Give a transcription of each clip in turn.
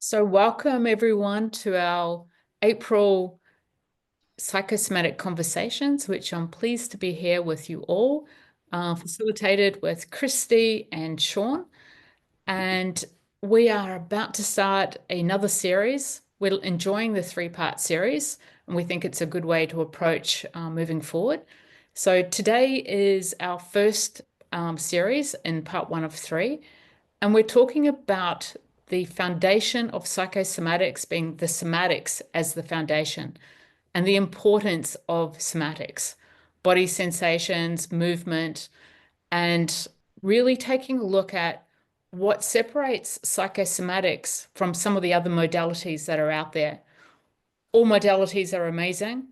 So, welcome everyone to our April Psychosomatic Conversations, which I'm pleased to be here with you all, facilitated with Christy and Sean. And we are about to start another series. We're enjoying the three-part series, and we think it's a good way to approach moving forward. So, today is our first series in part one of three. And we're talking about the foundation of psychosomatics being the somatics as the foundation and the importance of somatics, body sensations, movement, and really taking a look at what separates psychosomatics from some of the other modalities that are out there. All modalities are amazing,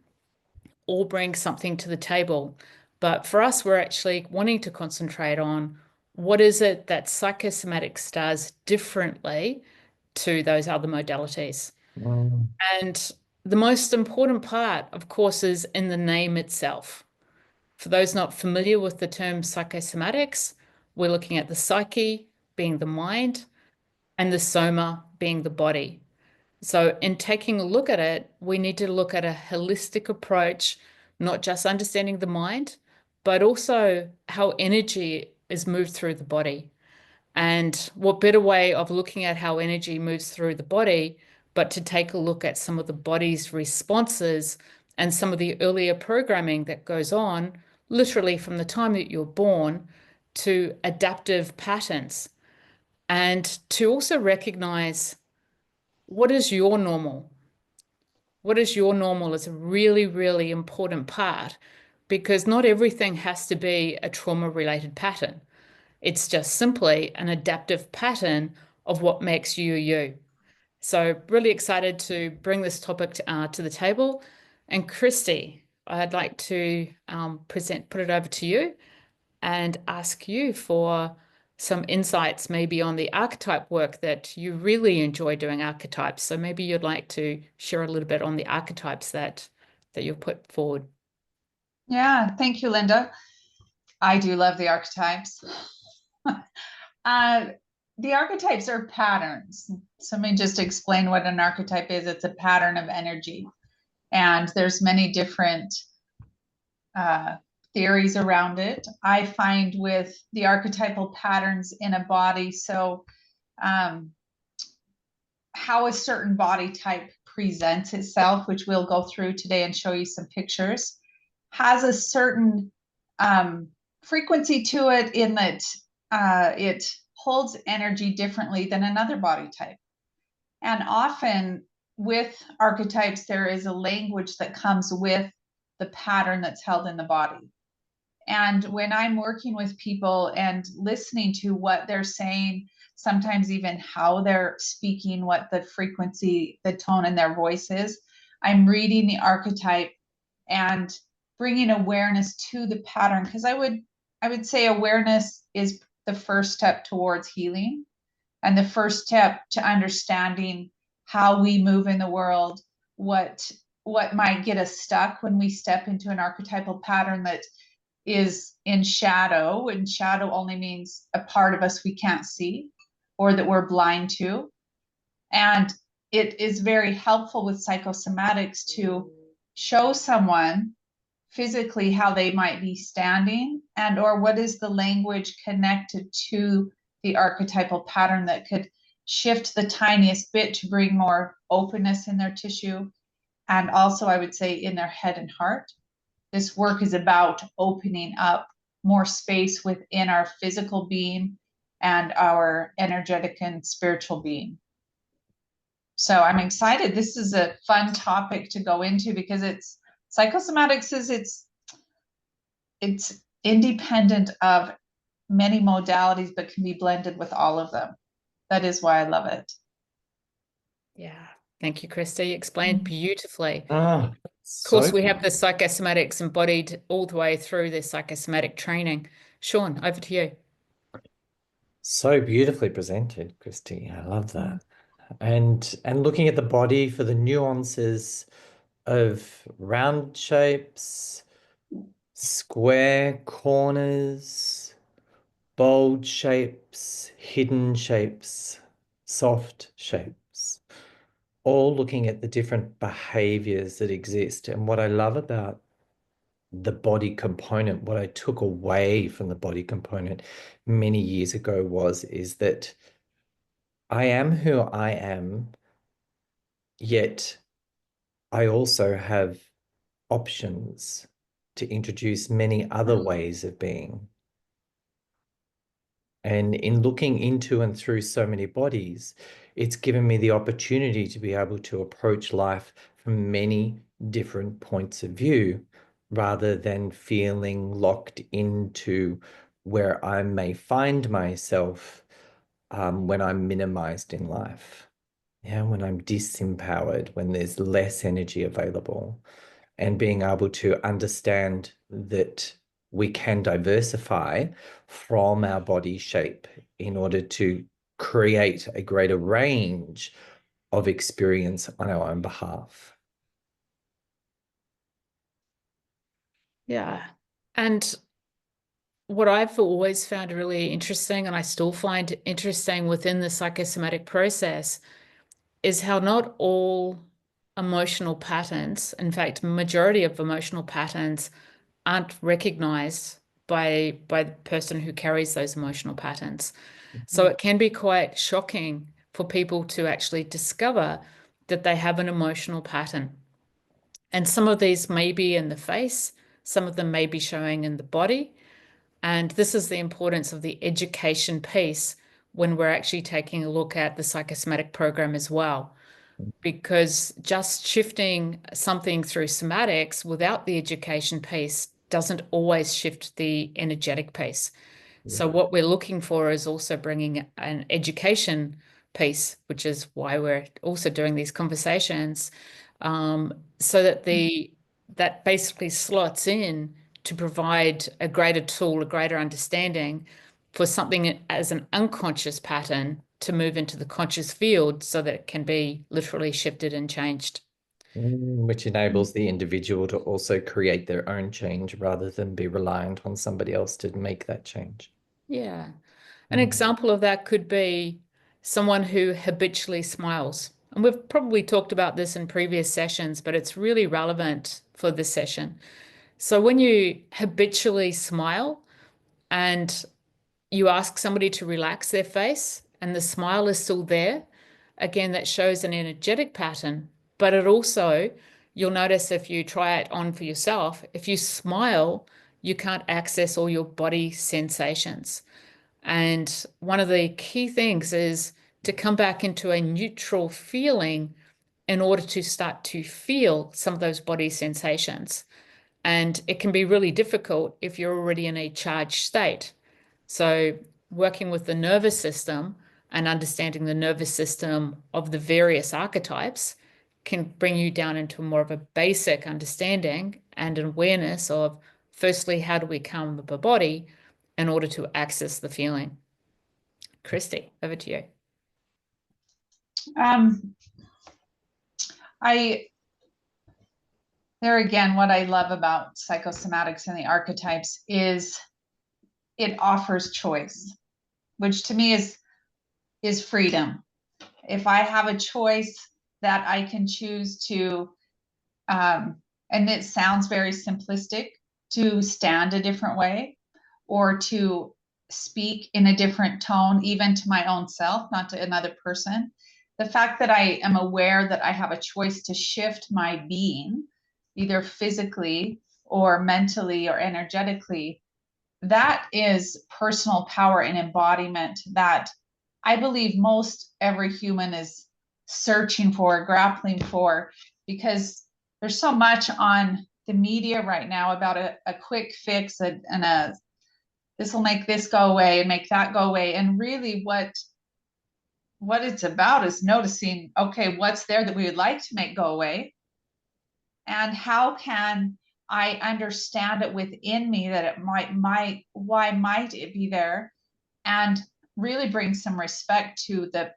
all bring something to the table. But for us, we're actually wanting to concentrate on what is it that psychosomatics does differently to those other modalities. Mm. And the most important part, of course, is in the name itself. For those not familiar with the term psychosomatics, we're looking at the psyche being the mind and the soma being the body. So, in taking a look at it, we need to look at a holistic approach, not just understanding the mind, but also how energy is moved through the body. And what better way of looking at how energy moves through the body, but to take a look at some of the body's responses and some of the earlier programming that goes on, literally from the time that you're born, to adaptive patterns. And to also recognize what is your normal? What is your normal is a really, really important part because not everything has to be a trauma related pattern. It's just simply an adaptive pattern of what makes you you. So, really excited to bring this topic to the table. And Christy, I'd like to put it over to you and ask you for some insights maybe on the archetype work that you really enjoy doing archetypes. So maybe you'd like to share a little bit on the archetypes that you've put forward. Yeah, thank you, Linda. I do love the archetypes. uh, the archetypes are patterns. So let me just explain what an archetype is. It's a pattern of energy, and there's many different uh, theories around it. I find with the archetypal patterns in a body, so um, how a certain body type presents itself, which we'll go through today and show you some pictures, has a certain frequency to it in that it holds energy differently than another body type. And often with archetypes, there is a language that comes with the pattern that's held in the body. And when I'm working with people and listening to what they're saying, sometimes even how they're speaking, what the frequency, the tone in their voice is, I'm reading the archetype and bringing awareness to the pattern, because I would say awareness is the first step towards healing and the first step to understanding how we move in the world, what might get us stuck when we step into an archetypal pattern that is in shadow, and shadow only means a part of us we can't see or that we're blind to. And it is very helpful with psychosomatics to show someone physically how they might be standing, and or what is the language connected to the archetypal pattern that could shift the tiniest bit to bring more openness in their tissue, and also I would say in their head and heart. This work is about opening up more space within our physical being and our energetic and spiritual being. So I'm excited. This is a fun topic to go into because it's psychosomatics is it's independent of many modalities, but can be blended with all of them. That is why I love it. Yeah. Thank you, Christy. You explained beautifully. Ah, Of course, so we have the psychosomatics embodied all the way through the psychosomatic training. Sean, over to you. so beautifully presented, Christy. I love that. And looking at the body for the nuances of round shapes, square corners, bold shapes, hidden shapes, soft shapes. archetypes, all looking at the different behaviors that exist. And what I love about the body component, what I took away from the body component many years ago is that I am who I am, yet I also have options to introduce many other ways of being. And in looking into and through so many bodies, it's given me the opportunity to be able to approach life from many different points of view, rather than feeling locked into where I may find myself when I'm minimized in life. Yeah, when I'm disempowered, when there's less energy available, and being able to understand that we can diversify from our body shape in order to create a greater range of experience on our own behalf. Yeah. And what I've always found really interesting, and I still find interesting within the psychosomatic process, is how not all emotional patterns, in fact, majority of emotional patterns aren't recognized by the person who carries those emotional patterns. So it can be quite shocking for people to actually discover that they have an emotional pattern. And some of these may be in the face, some of them may be showing in the body. And this is the importance of the education piece when we're actually taking a look at the psychosomatic program as well. Because just shifting something through somatics without the education piece doesn't always shift the energetic piece. So what we're looking for is also bringing an education piece, which is why we're also doing these conversations, so that that basically slots in to provide a greater tool, a greater understanding for something as an unconscious pattern to move into the conscious field so that it can be literally shifted and changed. Which enables the individual to also create their own change rather than be reliant on somebody else to make that change. Yeah. An example of that could be someone who habitually smiles. And we've probably talked about this in previous sessions, but it's really relevant for this session. So when you habitually smile and you ask somebody to relax their face and the smile is still there, again, that shows an energetic pattern. But it also, you'll notice if you try it on for yourself, if you smile, you can't access all your body sensations. And one of the key things is to come back into a neutral feeling in order to start to feel some of those body sensations. And it can be really difficult if you're already in a charged state. So, working with the nervous system and understanding the nervous system of the various archetypes can bring you down into more of a basic understanding and an awareness of, firstly, how do we calm the body in order to access the feeling. Christy, over to you. There again, what I love about psychosomatics and the archetypes is it offers choice, which to me is freedom. If I have a choice that I can choose to, and it sounds very simplistic, to stand a different way or to speak in a different tone, even to my own self, not to another person. The fact that I am aware that I have a choice to shift my being, either physically or mentally or energetically, that is personal power and embodiment that I believe most every human is searching for, grappling for, because there's so much on the media right now about a quick fix and this will make this go away and make that go away. And really what it's about is noticing, okay, what's there that we would like to make go away? And how can I understand it within me that it why might it be there? And really bring some respect to the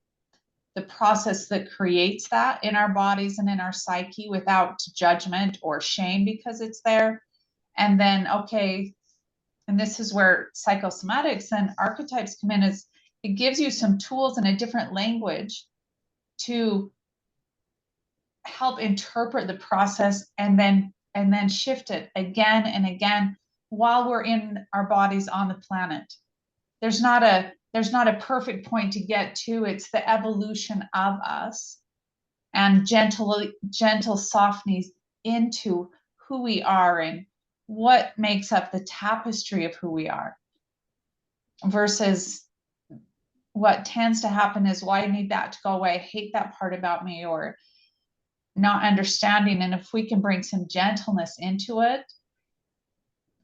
process that creates that in our bodies and in our psyche without judgment or shame because it's there. And then, okay, and this is where psychosomatics and archetypes come in, is it gives you some tools in a different language to help interpret the process and then shift it again and again while we're in our bodies on the planet. There's not a perfect point to get to. It's the evolution of us and gentle softening into who we are and what makes up the tapestry of who we are, versus what tends to happen is, well, I need that to go away. I hate that part about me, or not understanding. And if we can bring some gentleness into it,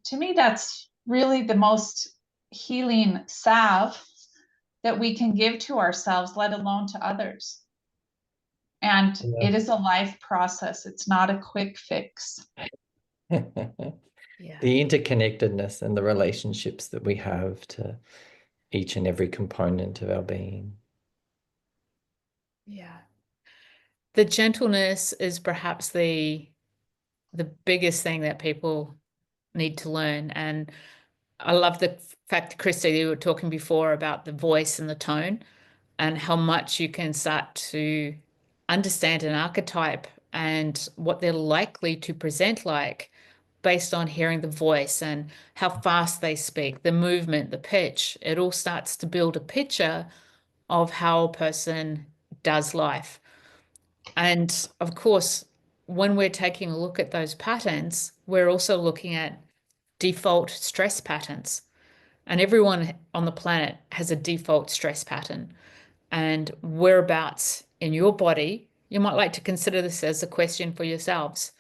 to me, that's really the most healing salve that we can give to ourselves, let alone to others. And Yeah. it is a life process. It's not a quick fix. Yeah. The interconnectedness and the relationships that we have to each and every component of our being. Yeah. The gentleness is perhaps the biggest thing that people need to learn. And I love the fact, Christy, you were talking before about the voice and the tone and how much you can start to understand an archetype and what they're likely to present like based on hearing the voice and how fast they speak, the movement, the pitch. It all starts to build a picture of how a person does life. And of course, when we're taking a look at those patterns, we're also looking at default stress patterns. And everyone on the planet has a default stress pattern. And whereabouts in your body, you might like to consider this as a question for yourselves.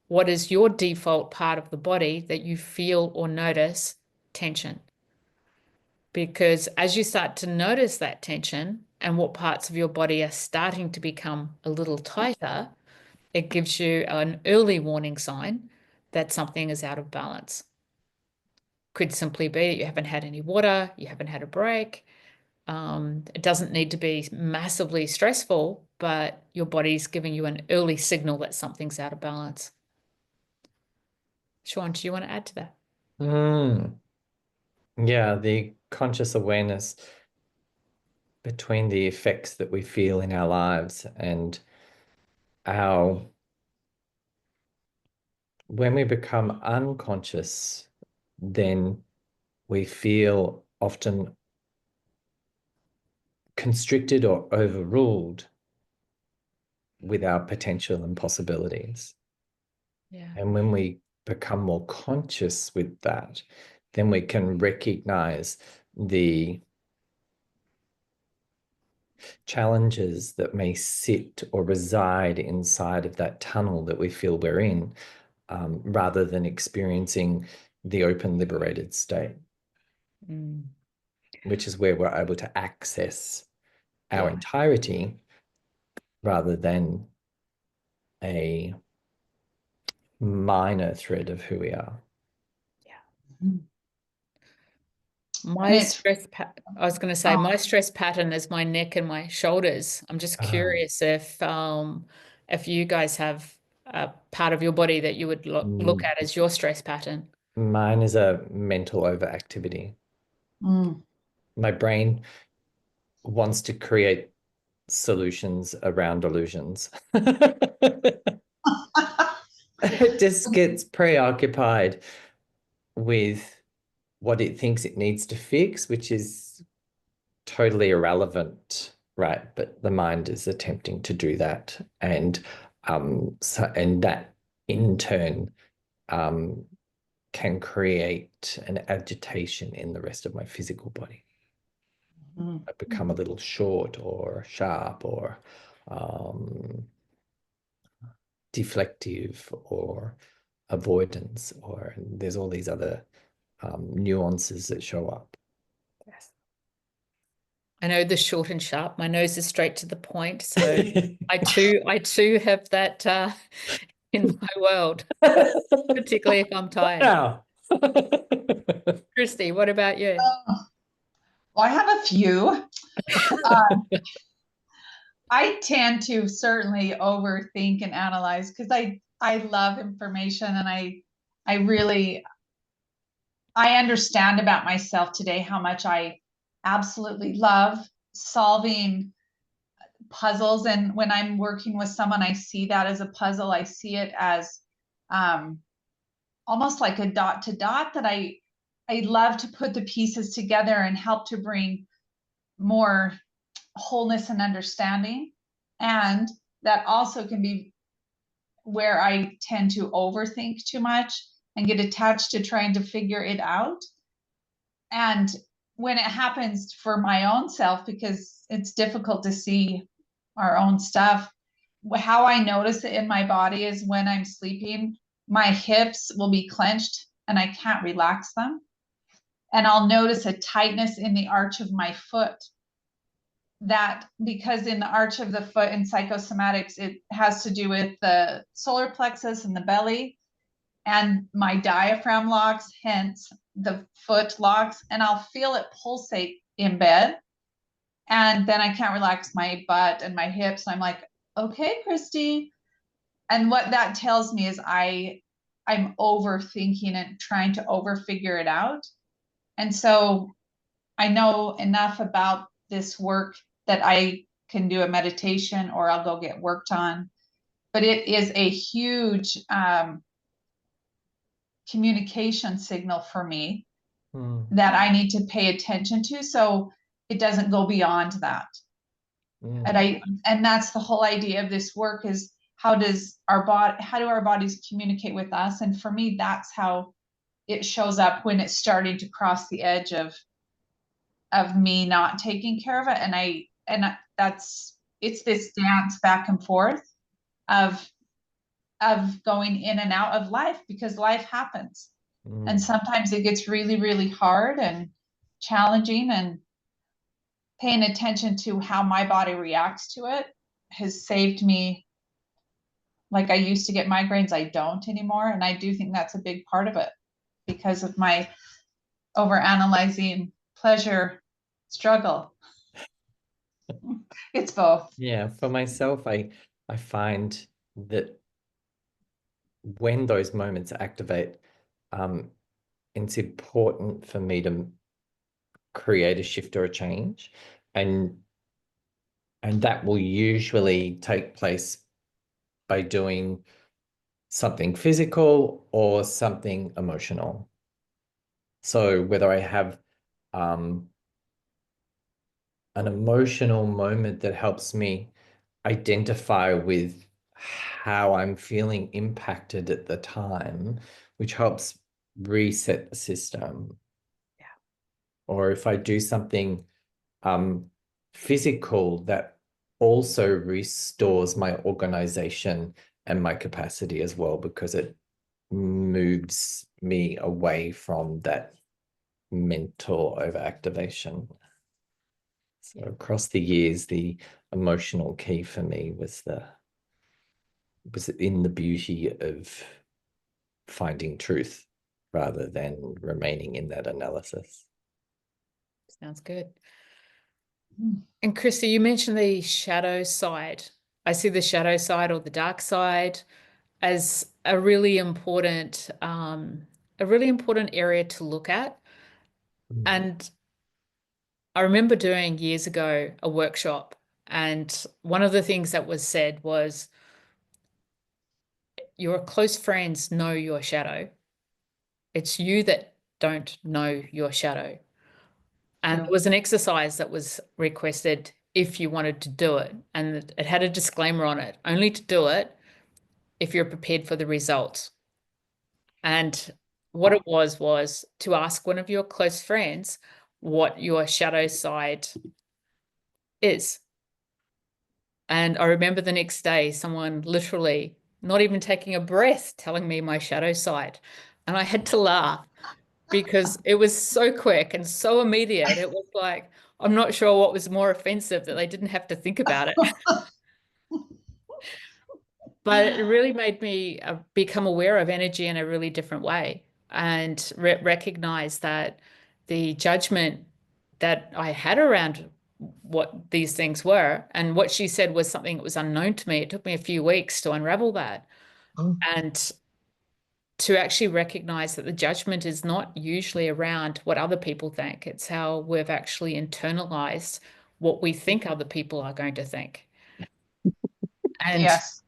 What is your default part of the body that you feel or notice tension? Because as you start to notice that tension and what parts of your body are starting to become a little tighter, it gives you an early warning sign that something is out of balance. Could simply be that you haven't had any water, you haven't had a break. It doesn't need to be massively stressful, but your body's giving you an early signal that something's out of balance. Sean, do you want to add to that? Yeah, the conscious awareness between the effects that we feel in our lives and our, when we become unconscious, then we feel often constricted or overruled with our potential and possibilities. Yeah. And when we become more conscious with that, then we can recognize the challenges that may sit or reside inside of that tunnel that we feel we're in, rather than experiencing the open, liberated state, which is where we're able to access our entirety rather than a minor thread of who we are. Yeah. My And it's stress, I was going to say, my stress pattern is my neck and my shoulders. I'm just curious if you guys have a part of your body that you would look at as your stress pattern. Mine is a mental overactivity. My brain wants to create solutions around illusions. It just gets preoccupied with what it thinks it needs to fix, which is totally irrelevant, right? But the mind is attempting to do that. And that in turn can create an agitation in the rest of my physical body. I become a little short or sharp or deflective or avoidance, or there's all these other nuances that show up. Yes. I know the short and sharp. My nose is straight to the point. So I too have that in my world, particularly if I'm tired. Wow. Christy, what about you? Well, I have a few. I tend to certainly overthink and analyze because I love information, and I really understand about myself today how much I absolutely love solving puzzles. And when I'm working with someone, I see that as a puzzle. I see it as almost like a dot to dot that I love to put the pieces together and help to bring more wholeness and understanding. And that also can be where I tend to overthink too much and get attached to trying to figure it out. And when it happens for my own self, because it's difficult to see our own stuff, how I notice it in my body is when I'm sleeping, my hips will be clenched and I can't relax them. And I'll notice a tightness in the arch of my foot. That because in the arch of the foot in psychosomatics, it has to do with the solar plexus and the belly, and my diaphragm locks, hence the foot locks, and I'll feel it pulsate in bed. And then I can't relax my butt and my hips. I'm like, okay, Christy. And what that tells me is I'm overthinking and trying to overfigure it out. And so I know enough about this work that I can do a meditation or I'll go get worked on. But it is a huge communication signal for me that I need to pay attention to, so it doesn't go beyond that. And that's the whole idea of this work, is how do our bodies communicate with us? And for me, that's how it shows up when it's starting to cross the edge of me not taking care of it. And it's this dance back and forth of going in and out of life, because life happens. And sometimes it gets really, really hard and challenging, and paying attention to how my body reacts to it has saved me. Like, I used to get migraines, I don't anymore. And I do think that's a big part of it, because of my overanalyzing pleasure struggle. It's both. Yeah, for myself, I find that when those moments activate, it's important for me to create a shift or a change, and that will usually take place by doing something physical or something emotional. So whether I have an emotional moment that helps me identify with how I'm feeling impacted at the time, which helps reset the system. Yeah. Or if I do something physical that also restores my organization and my capacity as well, because it moves me away from that mental overactivation. So across the years, the emotional key for me was in the beauty of finding truth rather than remaining in that analysis. Sounds good. And Christy, you mentioned the shadow side. I see the shadow side, or the dark side, as a really important area to look at. And I remember doing years ago a workshop, and one of the things that was said was, your close friends know your shadow. It's you that don't know your shadow. And it was an exercise that was requested if you wanted to do it. And it had a disclaimer on it, only to do it if you're prepared for the results. And what it was to ask one of your close friends what your shadow side is. And I remember the next day, someone literally not even taking a breath telling me my shadow side. And I had to laugh because it was so quick and so immediate. It was like, I'm not sure what was more offensive, that they didn't have to think about it. But it really made me become aware of energy in a really different way, and recognize that the judgment that I had around what these things were, and what she said was something that was unknown to me. It took me a few weeks to unravel that. And to actually recognize that the judgment is not usually around what other people think. It's how we've actually internalized what we think other people are going to think. And Yes.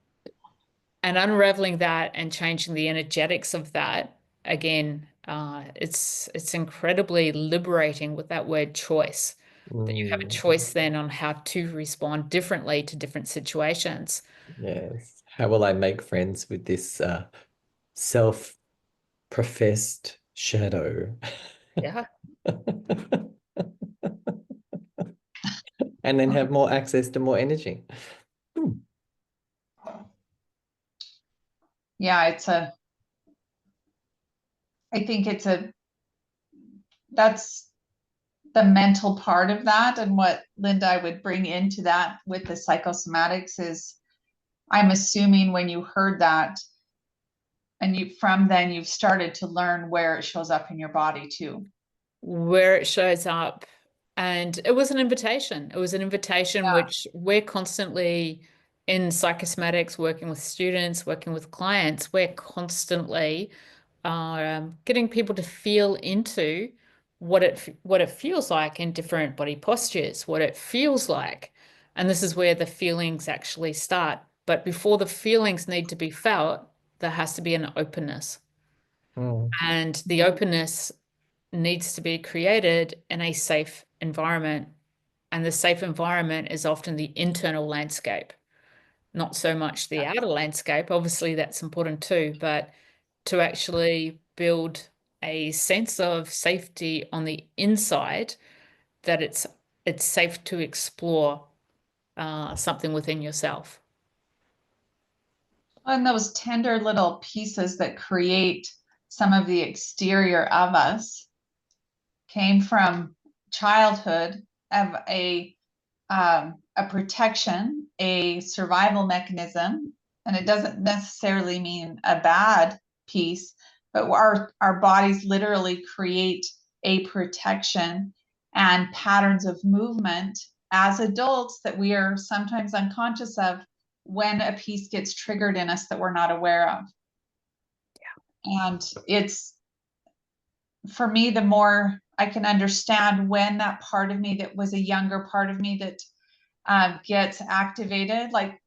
and unraveling that and changing the energetics of that again, it's incredibly liberating with that word choice, that you have a Mm, choice then on how to respond differently to different situations. yes. How will I make friends with this self-professed shadow? Yeah. And then have more access to more energy. Hmm. Yeah, I think that's the mental part of that. And what Linda, I would bring into that with the psychosomatics is, I'm assuming when you heard that and from then you've started to learn where it shows up in your body too. Where it shows up. And it was an invitation. It was an invitation Yeah. which we're constantly in psychosomatics, working with students, working with clients, we're constantly getting people to feel into what it feels like in different body postures, what it feels like. And this is where the feelings actually start. But before the feelings need to be felt, there has to be an openness. Mm, And the openness needs to be created in a safe environment. And the safe environment is often the internal landscape, not so much the outer landscape. Obviously, that's important too, but to actually build a sense of safety on the inside, that it's safe to explore something within yourself. And those tender little pieces that create some of the exterior of us came from childhood of a protection, a survival mechanism, and it doesn't necessarily mean a bad piece, but our bodies literally create a protection and patterns of movement as adults that we are sometimes unconscious of when a piece gets triggered in us that we're not aware of. And it's, for me, the more I can understand when that part of me that was a younger part of me that gets activated, like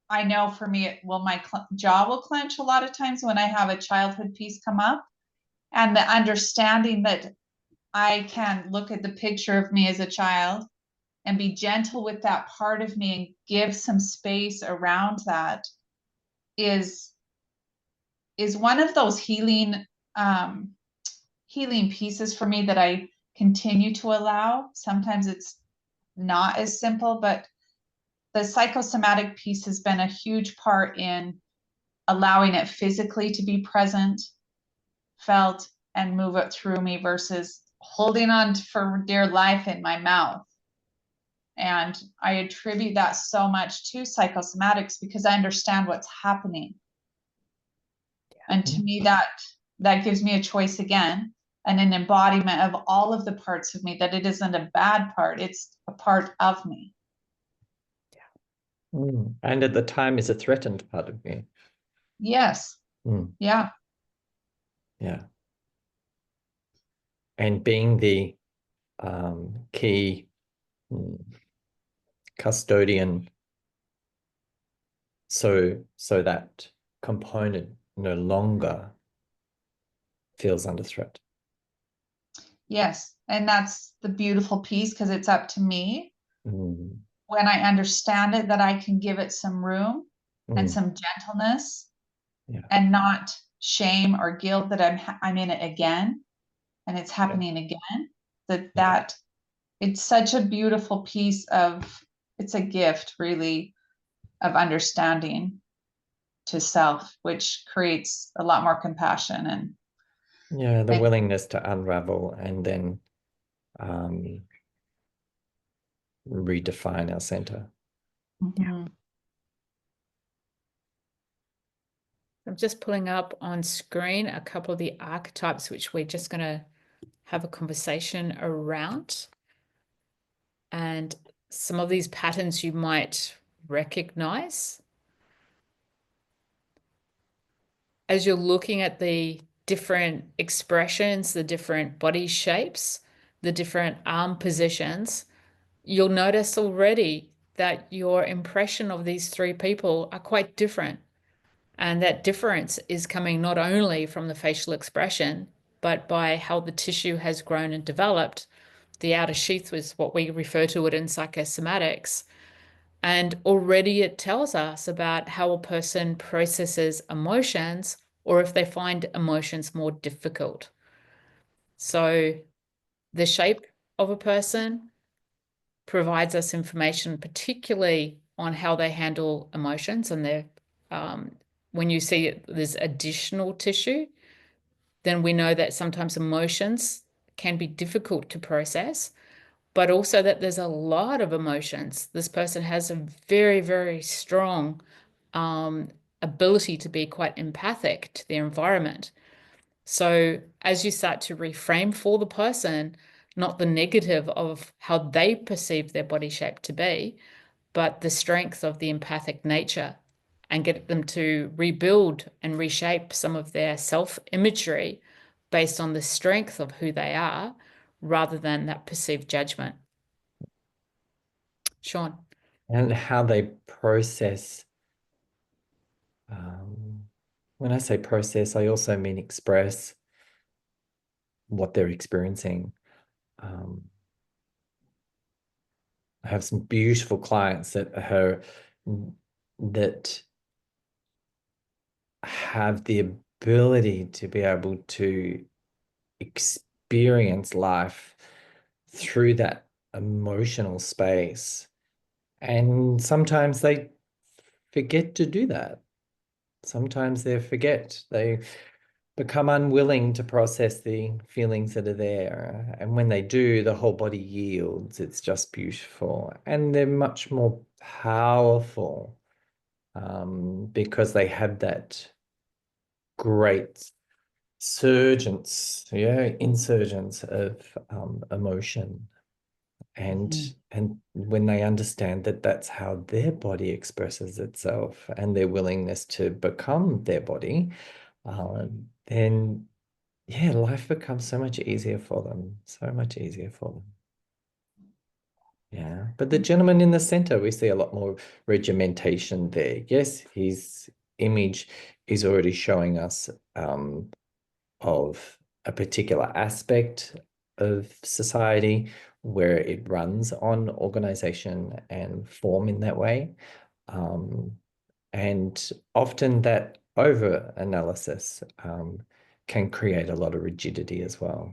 I know for me, my jaw will clench a lot of times when I have a childhood piece come up, and the understanding that I can look at the picture of me as a child and be gentle with that part of me and give some space around that is one of those healing pieces for me that I continue to allow. Sometimes it's not as simple, but the psychosomatic piece has been a huge part in allowing it physically to be present, felt, and move it through me versus holding on for dear life in my mouth. And I attribute that so much to psychosomatics because I understand what's happening. And to me, that gives me a choice again and an embodiment of all of the parts of me, that it isn't a bad part, it's a part of me. mm. And at the time is a threatened part of me. Yes. Mm, Yeah. yeah. And being the key custodian, so that component no longer feels under threat. Yes. And that's the beautiful piece, because it's up to me Mm, when I understand it that I can give it some room and mm, some gentleness yeah. and not shame or guilt that I'm in it again and it's Yeah. happening again. Yeah. That it's such a beautiful piece of, it's a gift really of understanding to self, which creates a lot more compassion. And Yeah, the I, willingness to unravel and then redefine our center. mhm. I'm just pulling up on screen a couple of the archetypes which we're just going to have a conversation around. And some of these patterns you might recognize as you're looking at the different expressions, the different body shapes, the different arm positions. You'll notice already that your impression of these three people are quite different. And that difference is coming not only from the facial expression, but by how the tissue has grown and developed. The outer sheath was what we refer to it in psychosomatics. And already it tells us about how a person processes emotions or if they find emotions more difficult. So the shape of a person provides us information, particularly on how they handle emotions. And when you see there's additional tissue, then we know that sometimes emotions can be difficult to process, but also that there's a lot of emotions. This person has a very, very strong ability to be quite empathic to their environment. So as you start to reframe for the person, not the negative of how they perceive their body shape to be, but the strength of the empathic nature, and get them to rebuild and reshape some of their self-imagery based on the strength of who they are rather than that perceived judgment. Sean. And how they process. When I say process, I also mean express what they're experiencing. I have some beautiful clients that have the ability to be able to experience life through that emotional space. And sometimes they forget to do that. Sometimes they become unwilling to process the feelings that are there. And when they do, the whole body yields. It's just beautiful. And they're much more powerful because they have that great insurgence of emotion. And when they understand that that's how their body expresses itself and their willingness to become their body, then yeah, life becomes so much easier for them, so much easier for them. Yeah, but the gentleman in the center, we see a lot more regimentation there. Yes, his image is already showing us of a particular aspect of society where it runs on organization and form in that way. And often that over-analysis can create a lot of rigidity as well.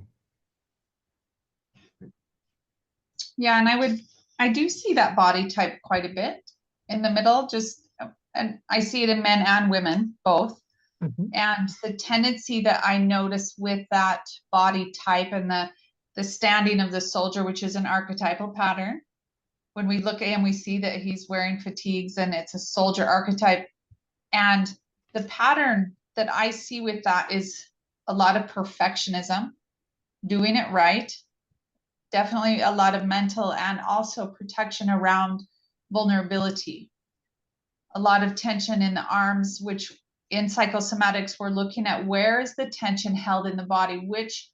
Yeah, and I do see that body type quite a bit in the middle, and I see it in men and women, both. And the tendency that I notice with that body type and the standing of the soldier, which is an archetypal pattern, when we look at him, we see that he's wearing fatigues and it's a soldier archetype. And the pattern that I see with that is a lot of perfectionism, doing it right. Definitely a lot of mental and also protection around vulnerability. A lot of tension in the arms, which in psychosomatics, we're looking at where is the tension held in the body, which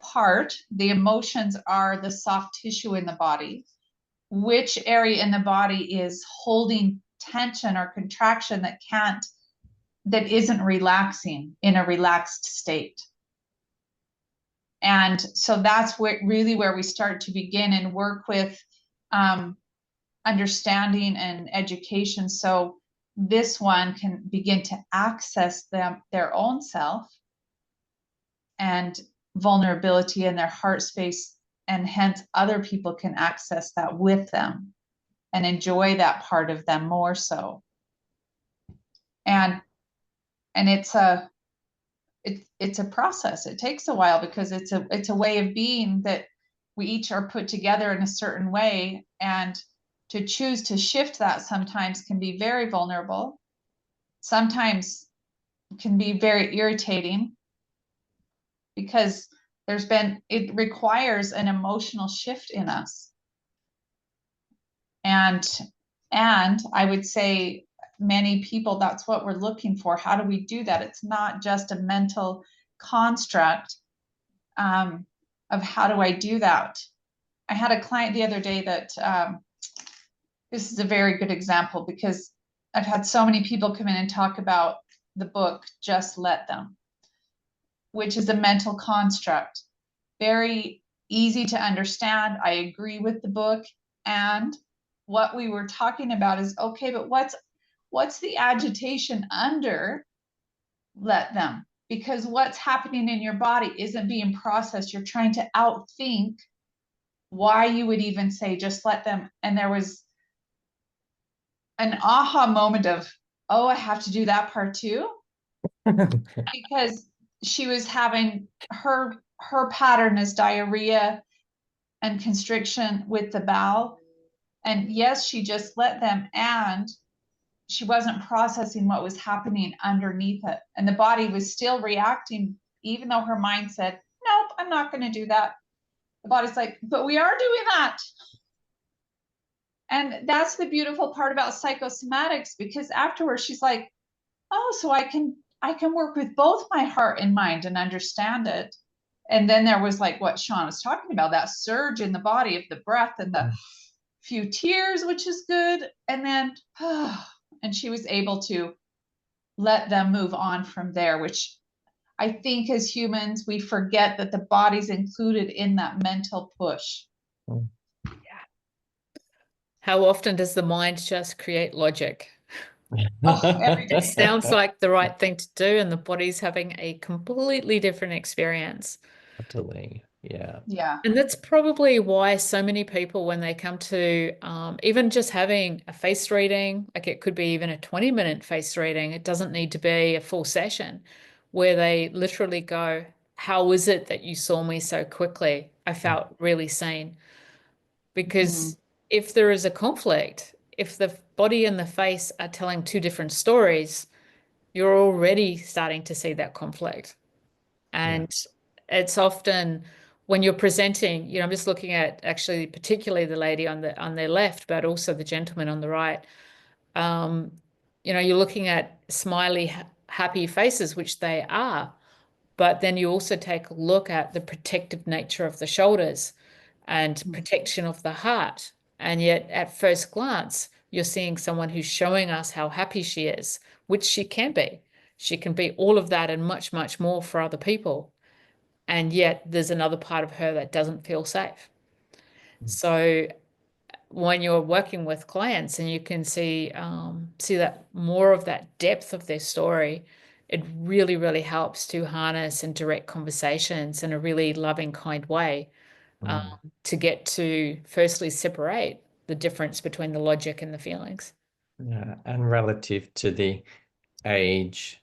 part, the emotions are the soft tissue in the body, which area in the body is holding tension or contraction that isn't relaxing in a relaxed state. And so that's really where we start to begin and work with understanding and education. So this one can begin to access their own self and vulnerability in their heart space, and hence other people can access that with them and enjoy that part of them more so. And it's a process. It takes a while because it's a way of being that we each are put together in a certain way, and to choose to shift that sometimes can be very vulnerable. Sometimes can be very irritating because it requires an emotional shift in us. And I would say many people, that's what we're looking for. How do we do that? It's not just a mental construct of how do I do that. I had a client the other day that this is a very good example because I've had so many people come in and talk about the book, Just Let Them, which is a mental construct. Very easy to understand. I agree with the book. And what we were talking about is, okay, but what's the agitation under let them? Because what's happening in your body isn't being processed. You're trying to outthink why you would even say just let them. And there was an aha moment of, oh, I have to do that part too, because she was having her pattern is diarrhea and constriction with the bowel. And yes, she just let them, and she wasn't processing what was happening underneath it. And the body was still reacting, even though her mind said, nope, I'm not going to do that. The body's like, but we are doing that. And that's the beautiful part about psychosomatics, because afterwards she's like, oh, so I can work with both my heart and mind and understand it. And then there was like what Sean was talking about, that surge in the body of the breath and the few tears, which is good. And then, and she was able to let them move on from there, which I think as humans, we forget that the body's included in that mental push. How often does the mind just create logic? Oh, every It day. sounds like the right thing to do, and the body's having a completely different experience. Totally. Yeah. Yeah. And that's probably why so many people, when they come to even just having a face reading, like it could be even a 20-minute face reading, it doesn't need to be a full session, where they literally go, how is it that you saw me so quickly? I felt really seen. Because if there is a conflict, if the body and the face are telling two different stories, you're already starting to see that conflict. And it's often when you're presenting, I'm just looking at actually particularly the lady on their left, but also the gentleman on the right. You're looking at smiley, happy faces, which they are, but then you also take a look at the protective nature of the shoulders and protection of the heart. And yet, at first glance, you're seeing someone who's showing us how happy she is, which she can be. She can be all of that and much, much more for other people. And yet, there's another part of her that doesn't feel safe. So, when you're working with clients and you can see that more of that depth of their story, it really, really helps to harness and direct conversations in a really loving, kind way, to get to firstly separate the difference between the logic and the feelings. Yeah. And relative to the age.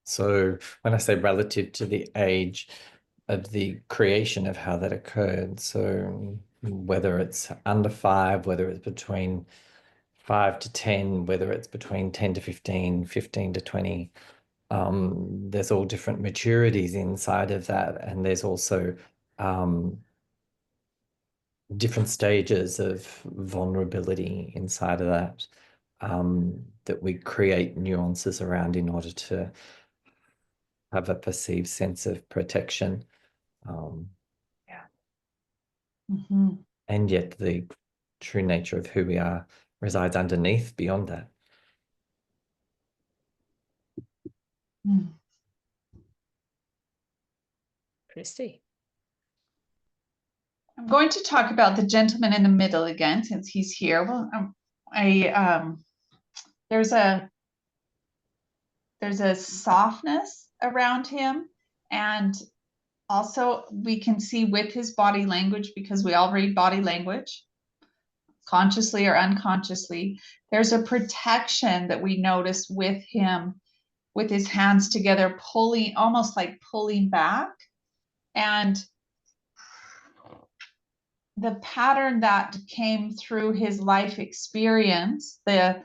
So when I say relative to the age of the creation of how that occurred, so whether it's under 5, whether it's between 5 to 10, whether it's between 10 to 15, 15 to 20, there's all different maturities inside of that. And there's also different stages of vulnerability inside of that, that we create nuances around in order to have a perceived sense of protection. And yet the true nature of who we are resides underneath, beyond that. Christy. I'm going to talk about the gentleman in the middle again, since he's here. Well, there's a softness around him, and also we can see with his body language, because we all read body language, consciously or unconsciously, there's a protection that we notice with him, with his hands together, pulling, almost like pulling back. And the pattern that came through his life experience, the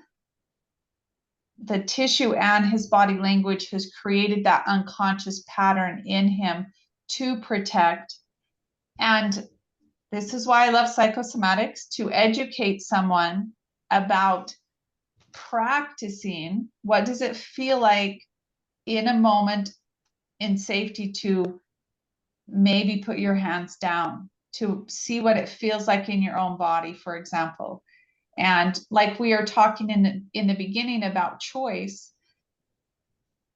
tissue and his body language has created that unconscious pattern in him to protect. And this is why I love psychosomatics, to educate someone about practicing what does it feel like in a moment in safety to maybe put your hands down to see what it feels like in your own body, for example. And like we are talking in the beginning about choice,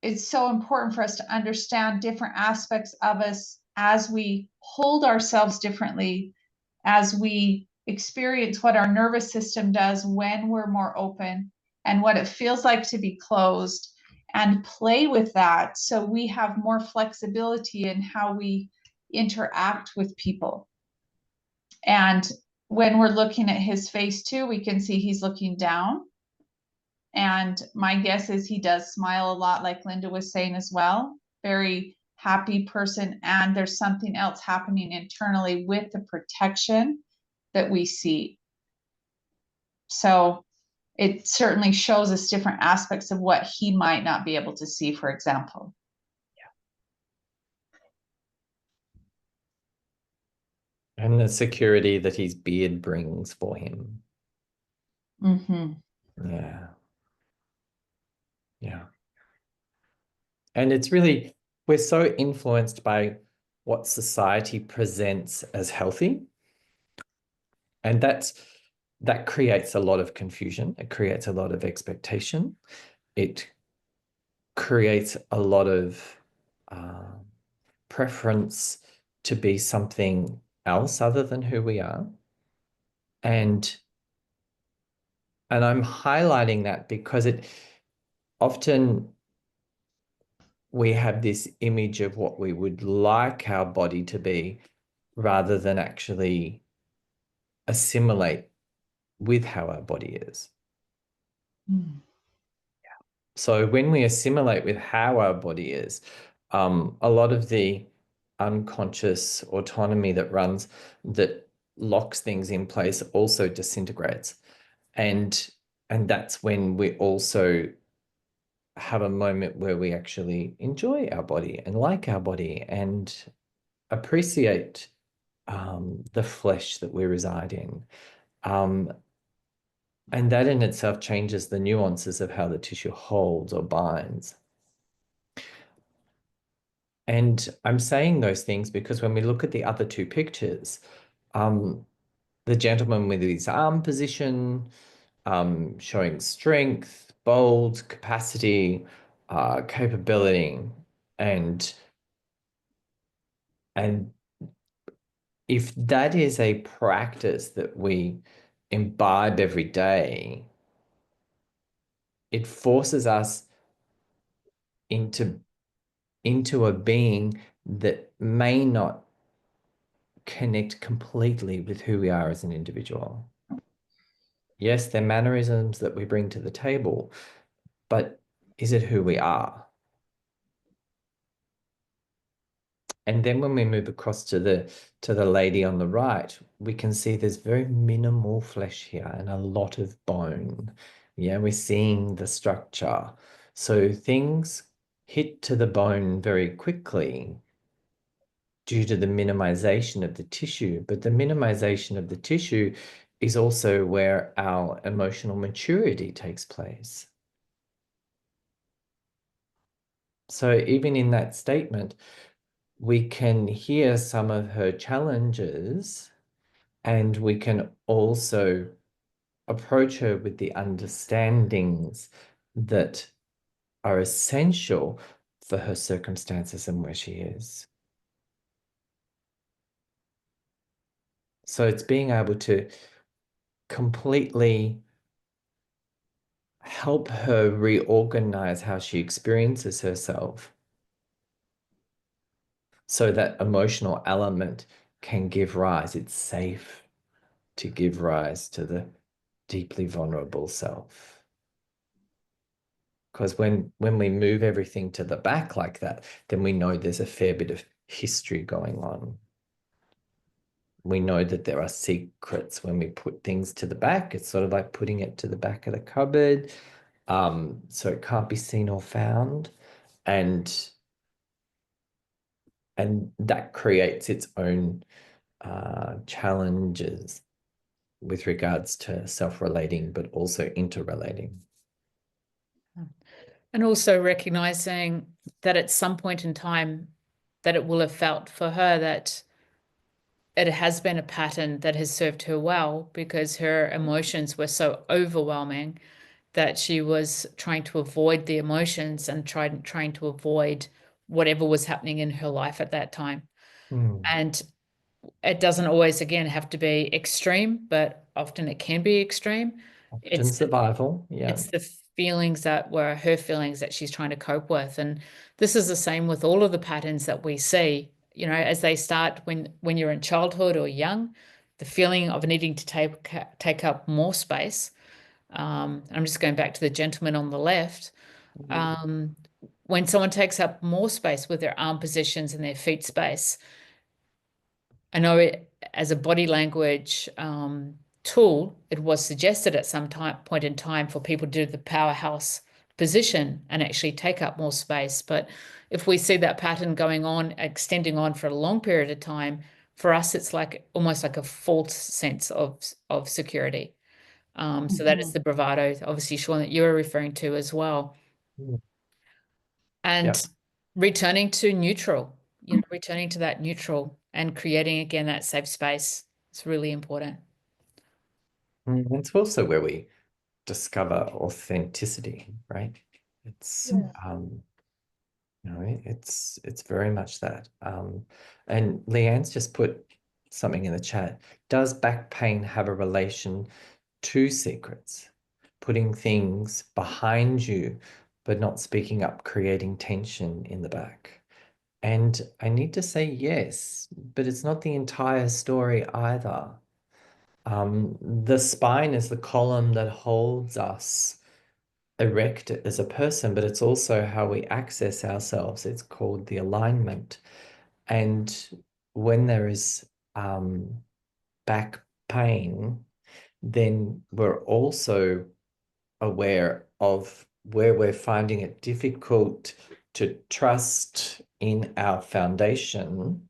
it's so important for us to understand different aspects of us as we hold ourselves differently, as we experience what our nervous system does when we're more open and what it feels like to be closed, and play with that so we have more flexibility in how we interact with people. And when we're looking at his face too, we can see he's looking down. And my guess is he does smile a lot, like Linda was saying as well. Very happy person. And there's something else happening internally with the protection that we see. So it certainly shows us different aspects of what he might not be able to see, for example. And the security that his beard brings for him. Mm-hmm. Yeah. Yeah. And it's really, we're so influenced by what society presents as healthy. And that creates a lot of confusion. It creates a lot of expectation. It creates a lot of preference to be something else other than who we are. And I'm highlighting that because it often we have this image of what we would like our body to be rather than actually assimilate with how our body is. Mm. So when we assimilate with how our body is, a lot of the unconscious autonomy that locks things in place also disintegrates. And that's when we also have a moment where we actually enjoy our body and like our body and appreciate the flesh that we reside in. And that in itself changes the nuances of how the tissue holds or binds. And I'm saying those things because when we look at the other two pictures, the gentleman with his arm position, showing strength, bold, capacity, capability, and if that is a practice that we imbibe every day, it forces us into a being that may not connect completely with who we are as an individual. Yes, they're mannerisms that we bring to the table, but is it who we are? And then when we move across to the lady on the right, we can see there's very minimal flesh here and a lot of bone. Yeah, we're seeing the structure. So things hit to the bone very quickly due to the minimization of the tissue. But the minimization of the tissue is also where our emotional maturity takes place. So even in that statement, we can hear some of her challenges and we can also approach her with the understandings that are essential for her circumstances and where she is. So it's being able to completely help her reorganize how she experiences herself so that emotional element can give rise. It's safe to give rise to the deeply vulnerable self. Because when we move everything to the back like that, then we know there's a fair bit of history going on. We know that there are secrets when we put things to the back. It's sort of like putting it to the back of the cupboard. So it can't be seen or found. And that creates its own challenges with regards to self-relating, but also interrelating. And also recognizing that at some point in time that it will have felt for her that it has been a pattern that has served her well because her emotions were so overwhelming that she was trying to avoid the emotions and trying to avoid whatever was happening in her life at that time. Mm. And it doesn't always, again, have to be extreme, but often it can be extreme. Often survival. Yeah. It's the feelings that were her feelings that she's trying to cope with. And this is the same with all of the patterns that we see, you know, as they start when you're in childhood or young, the feeling of needing to take up more space. I'm just going back to the gentleman on the left. Um, when someone takes up more space with their arm positions and their feet space, I know it as a body language tool, it was suggested at some point in time for people to do the powerhouse position and actually take up more space. But if we see that pattern going on, extending on for a long period of time, for us, it's like almost like a false sense of security. So that is the bravado, obviously, Sean, that you were referring to as well. Mm. And Yep. returning to neutral, you know, returning to that neutral and creating again that safe space. It's really important. It's also where we discover authenticity, right? It's you know, it's very much that. And Leanne's just put something in the chat. Does back pain have a relation to secrets? Putting things behind you, but not speaking up, creating tension in the back. And I need to say yes, but it's not the entire story either. The spine is the column that holds us erect as a person, but it's also how we access ourselves. It's called the alignment. And when there is back pain, then we're also aware of where we're finding it difficult to trust in our foundation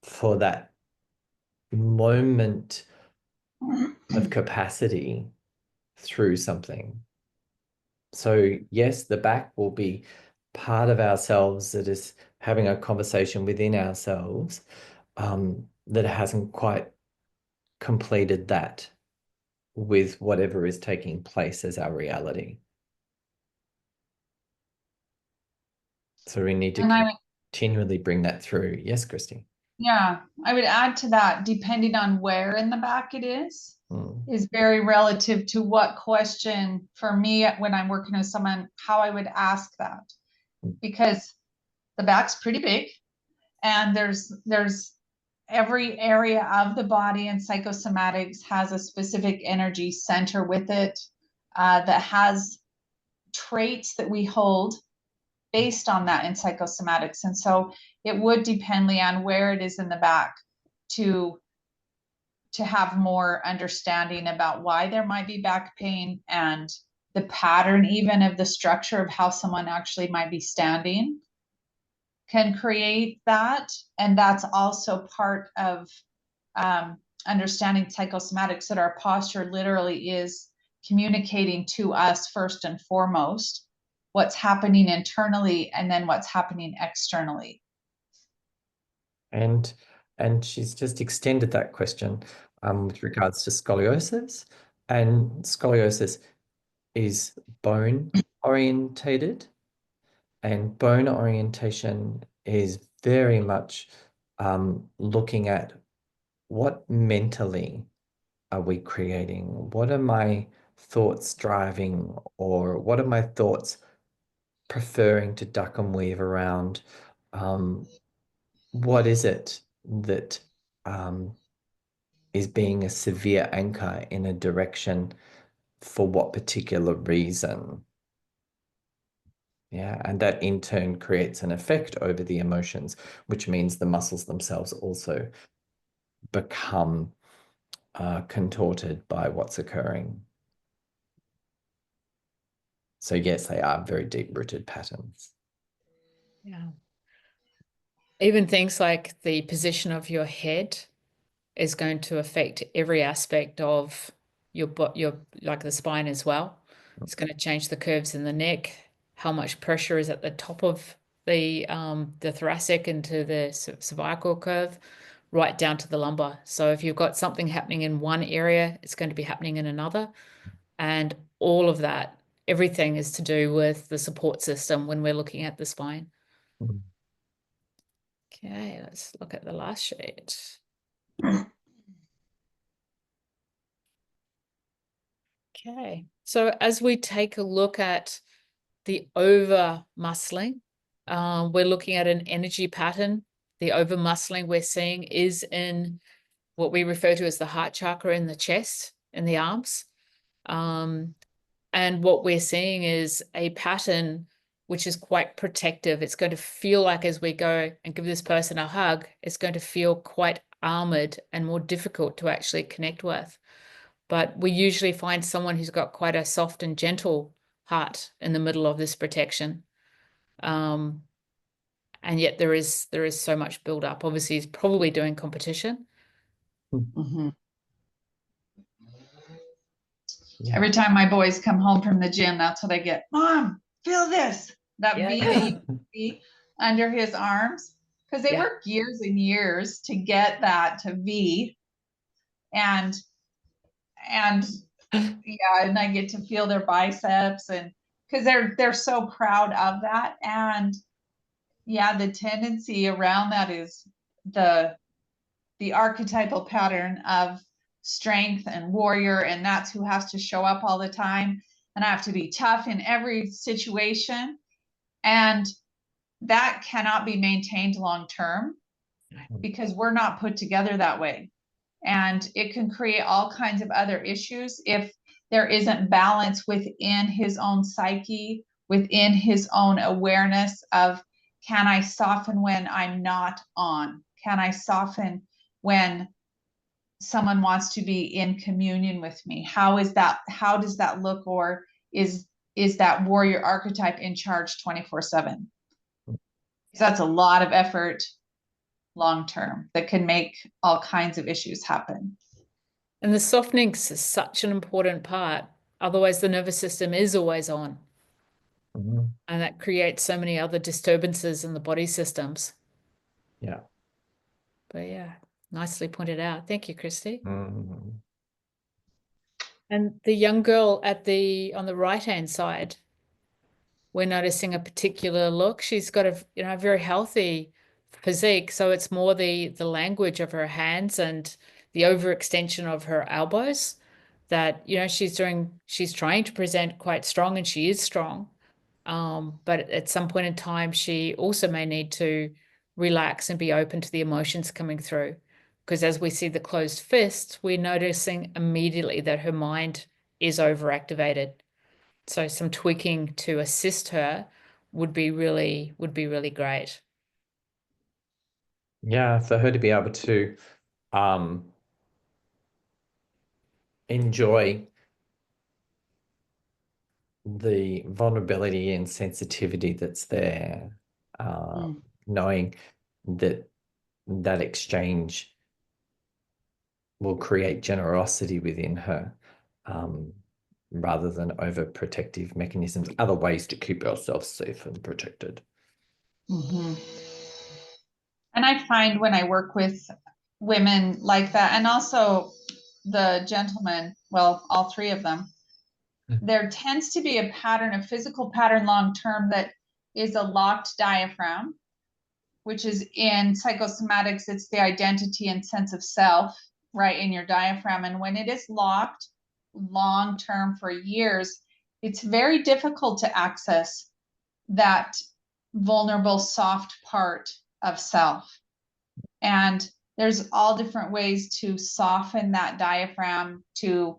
for that moment of capacity through something. So yes, the back will be part of ourselves that is having a conversation within ourselves that hasn't quite completed that with whatever is taking place as our reality. So we need to continually bring that through. Yes, Christy. Yeah, I would add to that, depending on where in the back it is very relative to what question for me when I'm working with someone, how I would ask that. Because the back's pretty big and there's every area of the body in psychosomatics has a specific energy center with it that has traits that we hold based on that in psychosomatics. And so it would depend, on where it is in the back to have more understanding about why there might be back pain and the pattern even of the structure of how someone actually might be standing can create that. And that's also part of understanding psychosomatics, that our posture literally is communicating to us first and foremost what's happening internally and then what's happening externally. And she's just extended that question with regards to scoliosis. And scoliosis is bone orientated, and bone orientation is very much looking at what mentally are we creating? What are my thoughts driving, or what are my thoughts preferring to duck and weave around? What is it that is being a severe anchor in a direction for what particular reason? Yeah, and that in turn creates an effect over the emotions, which means the muscles themselves also become contorted by what's occurring. So yes, they are very deep-rooted patterns. Yeah. Even things like the position of your head is going to affect every aspect of your like the spine as well. It's going to change the curves in the neck, how much pressure is at the top of the thoracic into the cervical curve, right down to the lumbar. So if you've got something happening in one area, it's going to be happening in another. And all of that, everything is to do with the support system when we're looking at the spine. Mm. Okay, let's look at the last sheet. Okay, so as we take a look at the over muscling, we're looking at an energy pattern. The over muscling we're seeing is in what we refer to as the heart chakra in the chest, in the arms. And what we're seeing is a pattern which is quite protective. It's going to feel like as we go and give this person a hug, it's going to feel quite armored and more difficult to actually connect with. But we usually find someone who's got quite a soft and gentle heart in the middle of this protection. And yet there is so much build up. Obviously, he's probably doing competition. Mm-hmm. Yeah. Every time my boys come home from the gym, that's what I get. Mom, feel this. That Yeah. V that you can see under his arms. Because they Yeah. work years and years to get that to V. And yeah, and I get to feel their biceps, and because they're so proud of that. And yeah, the tendency around that is the archetypal pattern of strength and warrior, and that's who has to show up all the time, and I have to be tough in every situation, and that cannot be maintained long term because we're not put together that way, and it can create all kinds of other issues if there isn't balance within his own psyche, within his own awareness of, can I soften when I'm not on? Can I soften when someone wants to be in communion with me? How does that look? Or is that warrior archetype in charge 24/7? That's a lot of effort long term that can make all kinds of issues happen. And the softening is such an important part. Otherwise, the nervous system is always on. Mm-hmm. And that creates so many other disturbances in the body systems. Yeah. But yeah, nicely pointed out. Thank you, Christy. Mm-hmm. And the young girl on the right-hand side, we're noticing a particular look. She's got a very healthy physique. So it's more the language of her hands and the overextension of her elbows that, she's trying to present quite strong, and she is strong. But at some point in time, she also may need to relax and be open to the emotions coming through. Because as we see the closed fist, we're noticing immediately that her mind is overactivated. So some tweaking to assist her would be really great. Yeah, for her to be able to enjoy the vulnerability and sensitivity that's there, knowing that exchange will create generosity within her, rather than overprotective mechanisms, other ways to keep yourself safe and protected. Mm-hmm. And I find when I work with women like that, and also the gentlemen, well, all three of them, there tends to be a pattern, a physical pattern long term, that is a locked diaphragm, which is in psychosomatics, it's the identity and sense of self, right, in your diaphragm. And when it is locked long term for years, it's very difficult to access that vulnerable, soft part of self. And there's all different ways to soften that diaphragm to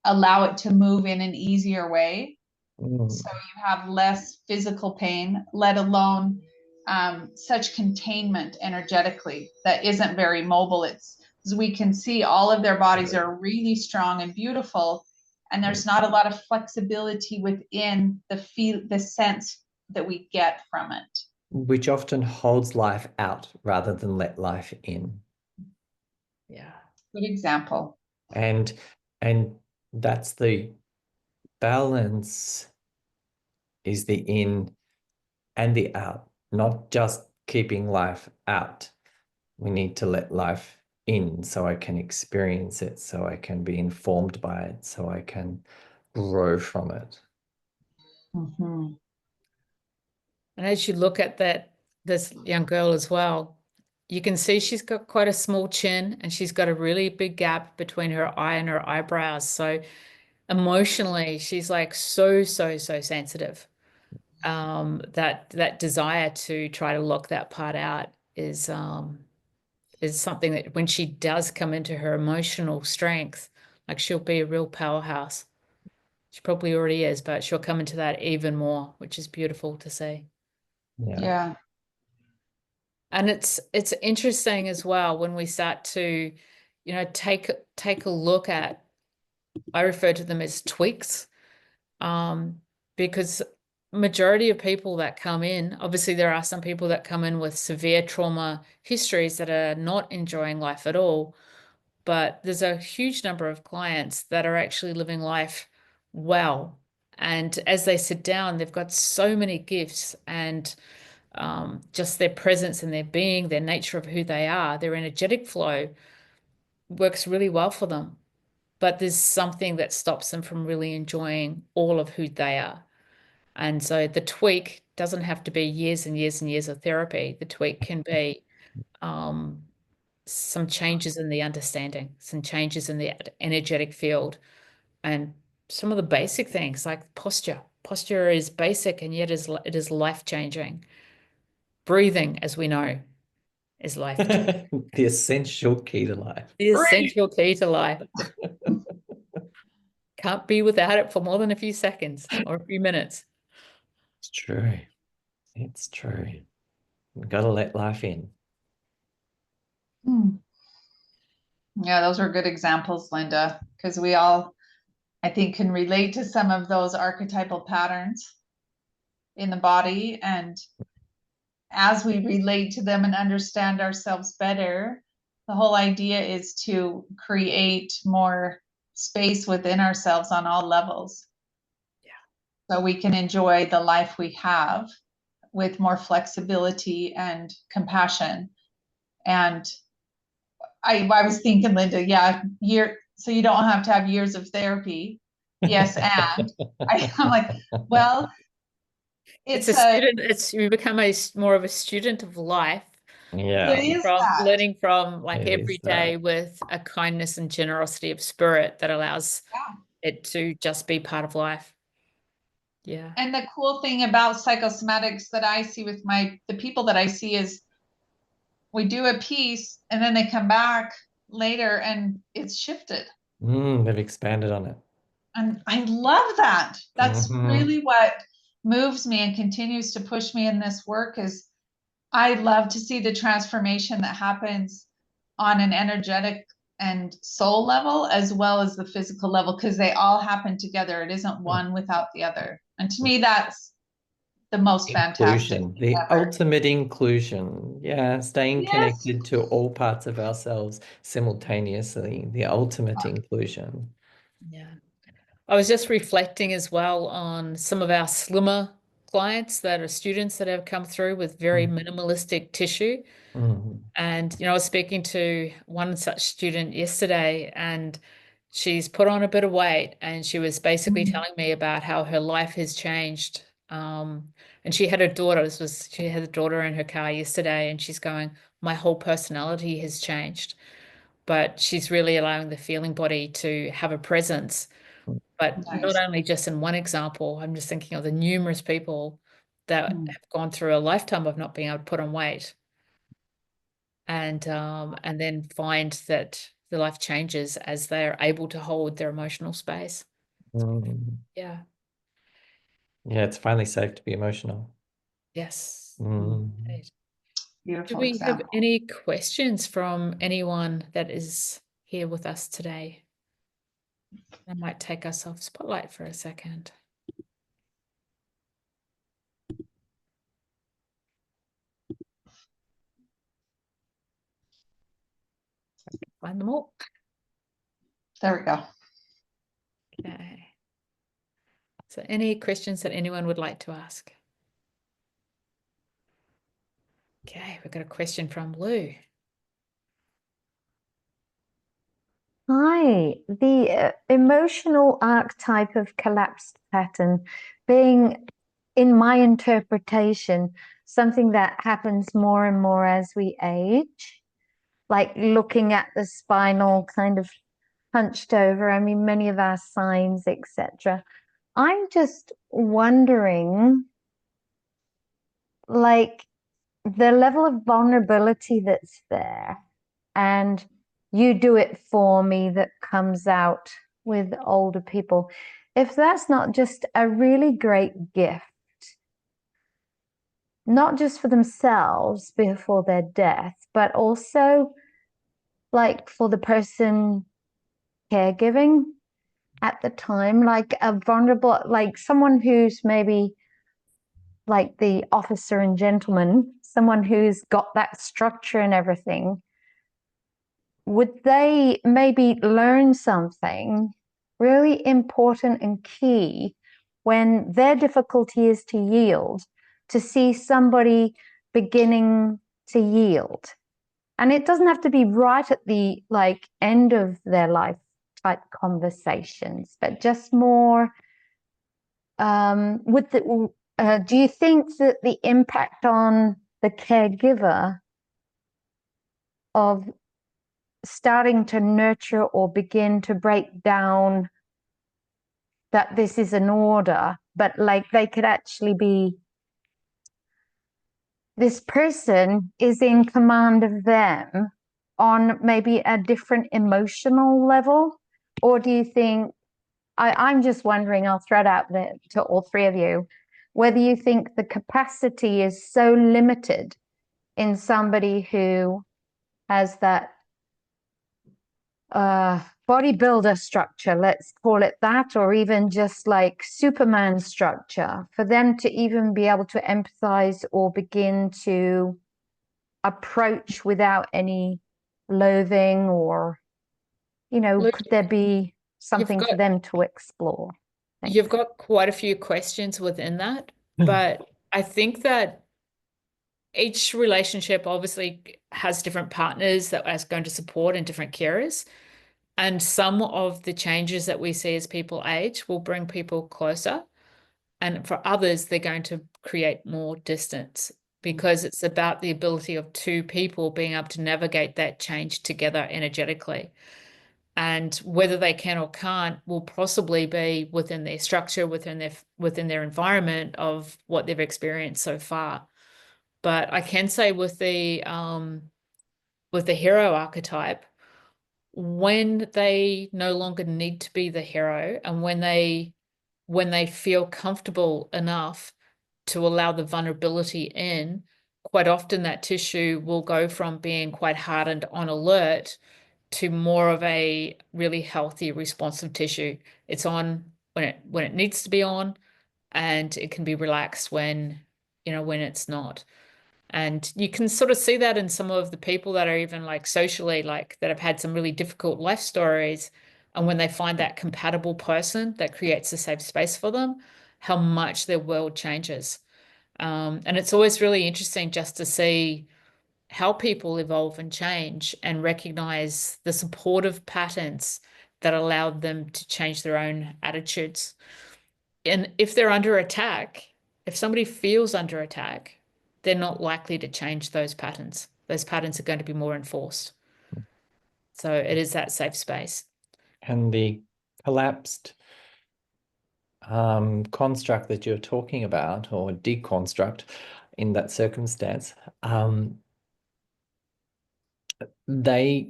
allow it to move in an easier way. So you have less physical pain, let alone such containment energetically that isn't very mobile. It's, as we can see, all of their bodies are really strong and beautiful, and there's not a lot of flexibility within the sense that we get from it. Which often holds life out rather than let life in. Yeah. Good example. And that's the balance, is the in and the out, not just keeping life out, We need to let life in so I can experience it, so I can be informed by it, so I can grow from it. Mhm. And as you look at this young girl as well, you can see she's got quite a small chin and she's got a really big gap between her eye and her eyebrows. So emotionally, she's like so sensitive. That desire to try to lock that part out is something that when she does come into her emotional strength, like she'll be a real powerhouse. She probably already is, but she'll come into that even more, which is beautiful to see. Yeah. Yeah. And it's interesting as well when we start to, take a look at, I refer to them as tweaks, because majority of people that come in, obviously there are some people that come in with severe trauma histories that are not enjoying life at all, but there's a huge number of clients that are actually living life well. And as they sit down, they've got so many gifts and just their presence and their being, their nature of who they are, their energetic flow works really well for them. But there's something that stops them from really enjoying all of who they are. And so the tweak doesn't have to be years and years and years of therapy. The tweak can be um, some changes in the understanding, some changes in the energetic field, and some of the basic things like posture. Posture is basic and yet it is life changing. Breathing, as we know, is life changing. The essential key to life. The essential key to life. Can't be without it for more than a few seconds or a few minutes. It's true. It's true. We've got to let life in. Hmm. Yeah, those are good examples, Linda, because we all, I think, can relate to some of those archetypal patterns in the body. And as we relate to them and understand ourselves better, the whole idea is to create more space within ourselves on all levels. Yeah. So we can enjoy the life we have with more flexibility and compassion. And I was thinking, Linda, yeah, so you don't have to have years of therapy. Yes, and I'm like, well, It's a it's student, it's you become more of a student of life, Yeah, it is that. learning from like it every is that. day with a kindness and generosity of spirit that allows Yeah. it to just be part of life. Yeah. And the cool thing about psychosomatics that I see with the people that I see is we do a piece and then they come back later and it's shifted. They've expanded on it. And I love that. That's Mhm. really what moves me and continues to push me in this work is I love to see the transformation that happens on an energetic and soul level as well as the physical level because they all happen together. It isn't one without the other. And to me, that's the most fantastic Inclusion, thing the ever. ultimate inclusion. Yeah, staying Yes. connected to all parts of ourselves simultaneously, the ultimate inclusion. Yeah. I was just reflecting as well on some of our slimmer clients that are students that have come through with very minimalistic tissue. Mm. And, I was speaking to one such student yesterday, and she's put on a bit of weight, and she was basically telling me about how her life has changed. And she had a daughter. She had a daughter in her car yesterday, and she's going, my whole personality has changed. But she's really allowing the feeling body to have a presence. But not Nice. only just in one example, I'm just thinking of the numerous people that Mm. have gone through a lifetime of not being able to put on weight and then find that the life changes as they're able to hold their emotional space. Mm. Yeah. Yeah, it's finally safe to be emotional. Yes. Mm. Indeed. Do Beautiful we have example. any questions from anyone that is here with us today? I might take us off spotlight for a second. Find them all. There we go. Okay. So any questions that anyone would like to ask? Okay, we've got a question from Lou. Hi, the emotional archetype of collapsed pattern being, in my interpretation, something that happens more and more as we age, like looking at the spinal kind of hunched over. I mean, many of our signs, etc. I'm just wondering, like, the level of vulnerability that's there, and you do it for me that comes out with older people. If that's not just a really great gift, not just for themselves before their death, but also like for the person caregiving at the time, like a vulnerable, like someone who's maybe like the officer and gentleman, someone who's got that structure and everything, would they maybe learn something really important and key when their difficulty is to yield, to see somebody beginning to yield? And it doesn't have to be right at the like end of their life type conversations, but just more with the do you think that the impact on the caregiver of starting to nurture or begin to break down that this is an order, but like they could actually be, this person is in command of them on maybe a different emotional level? Or do you think, I'm just wondering, I'll throw it out there to all three of you, whether you think the capacity is so limited in somebody who has that bodybuilder structure, let's call it that, or even just like Superman structure, for them to even be able to empathize or begin to approach without any loathing, or, Look, could there be you've something for got them to explore? you've Thanks. got quite a few questions within that, but I think that each relationship obviously has different partners that are going to support and different carers. And some of the changes that we see as people age will bring people closer. And for others, they're going to create more distance because it's about the ability of two people being able to navigate that change together energetically. And whether they can or can't will possibly be within their structure, within their environment of what they've experienced so far. But I can say with the hero archetype, when they no longer need to be the hero, and when they feel comfortable enough to allow the vulnerability in, quite often that tissue will go from being quite hardened on alert to more of a really healthy, responsive tissue. It's on when it needs to be on, and it can be relaxed when it's not. And you can sort of see that in some of the people that are even like socially, like that have had some really difficult life stories. And when they find that compatible person that creates a safe space for them, how much their world changes. And it's always really interesting just to see how people evolve and change and recognize the supportive patterns that allow them to change their own attitudes. And if they're under attack, if somebody feels under attack, they're not likely to change those patterns. Those patterns are going to be more enforced. So it is that safe space. And the collapsed construct that you're talking about, or deconstruct in that circumstance, they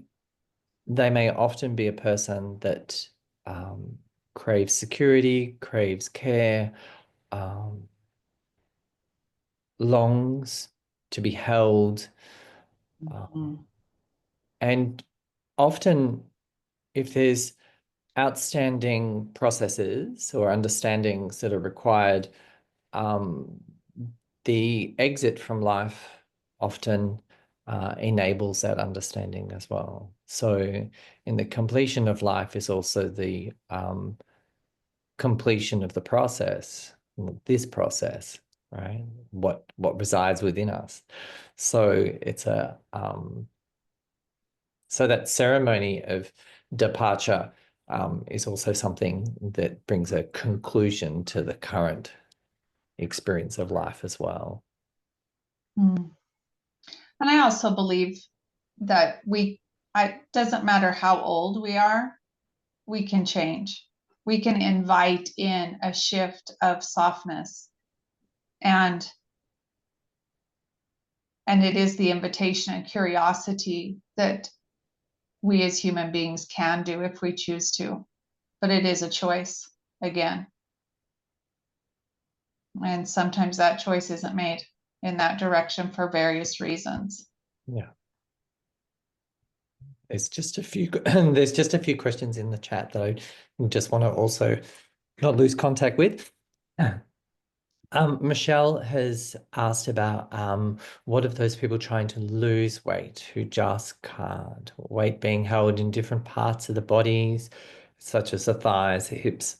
may often be a person that craves security, craves care, longs to be held. And often, if there's outstanding processes or understandings that are required, the exit from life often enables that understanding as well. So in the completion of life is also the completion of the process, this process, right? What resides within us. So it's so that ceremony of departure is also something that brings a conclusion to the current experience of life as well. And I also believe that it doesn't matter how old we are, we can change. We can invite in a shift of softness. And it is the invitation and curiosity that we as human beings can do if we choose to. But it is a choice, again. And sometimes that choice isn't made in that direction for various reasons. Yeah. There's just a few questions in the chat that I just want to also not lose contact with. Michelle has asked about what of those people trying to lose weight who just can't? Weight being held in different parts of the bodies, such as the thighs, the hips,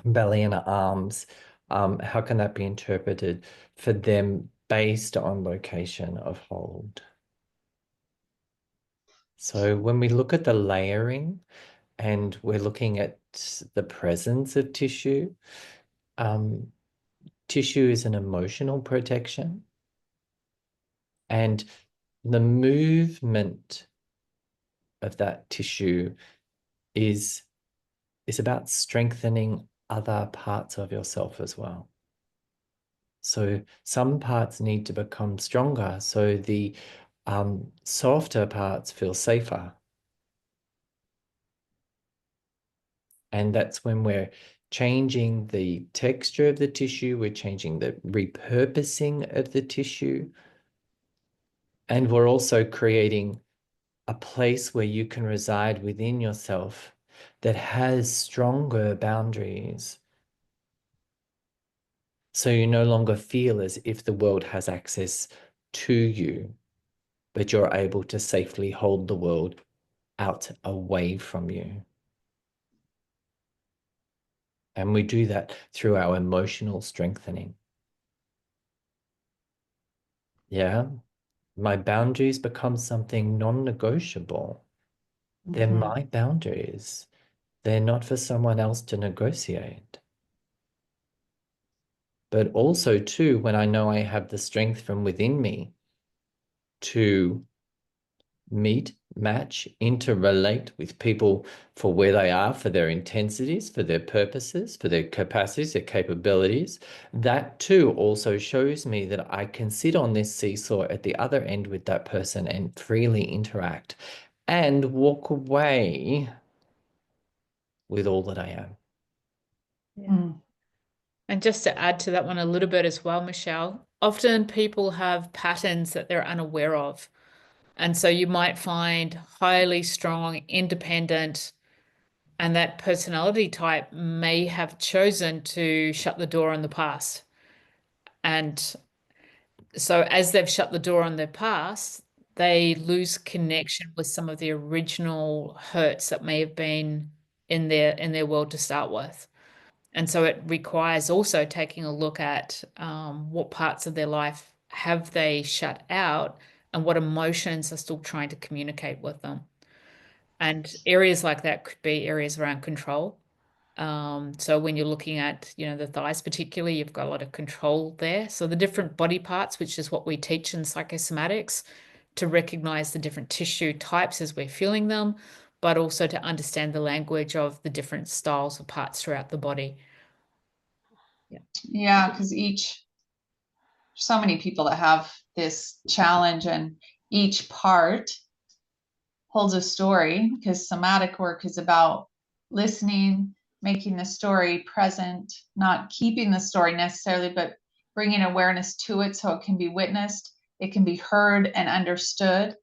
belly, and arms. How can that be interpreted for them based on location of hold? So when we look at the layering and we're looking at the presence of tissue, tissue is an emotional protection, and the movement of that tissue is about strengthening other parts of yourself as well. So some parts need to become stronger, so the softer parts feel safer. And that's when we're changing the texture of the tissue, we're changing the repurposing of the tissue, and we're also creating a place where you can reside within yourself that has stronger boundaries. So you no longer feel as if the world has access to you, but you're able to safely hold the world out away from you. And we do that through our emotional strengthening. Yeah, my boundaries become something non-negotiable. They're my boundaries. They're not for someone else to negotiate. But also too, when I know I have the strength from within me to meet, match, interrelate with people for where they are, for their intensities, for their purposes, for their capacities, their capabilities, that too also shows me that I can sit on this seesaw at the other end with that person and freely interact and walk away with all that I am. Yeah. And just to add to that one a little bit as well, Michelle, often people have patterns that they're unaware of. And so you might find highly strong, independent, and that personality type may have chosen to shut the door on the past. And so as they've shut the door on their past, they lose connection with some of the original hurts that may have been in their world to start with. And so it requires also taking a look at what parts of their life have they shut out and what emotions are still trying to communicate with them. And areas like that could be areas around control. So when you're looking at, the thighs particularly, you've got a lot of control there. So the different body parts, which is what we teach in psychosomatics, to recognize the different tissue types as we're feeling them, but also to understand the language of the different styles of parts throughout the body. Yeah, because so many people that have this challenge, and each part holds a story, because somatic work is about listening, making the story present, not keeping the story necessarily, but bringing awareness to it so it can be witnessed, it can be heard and understood.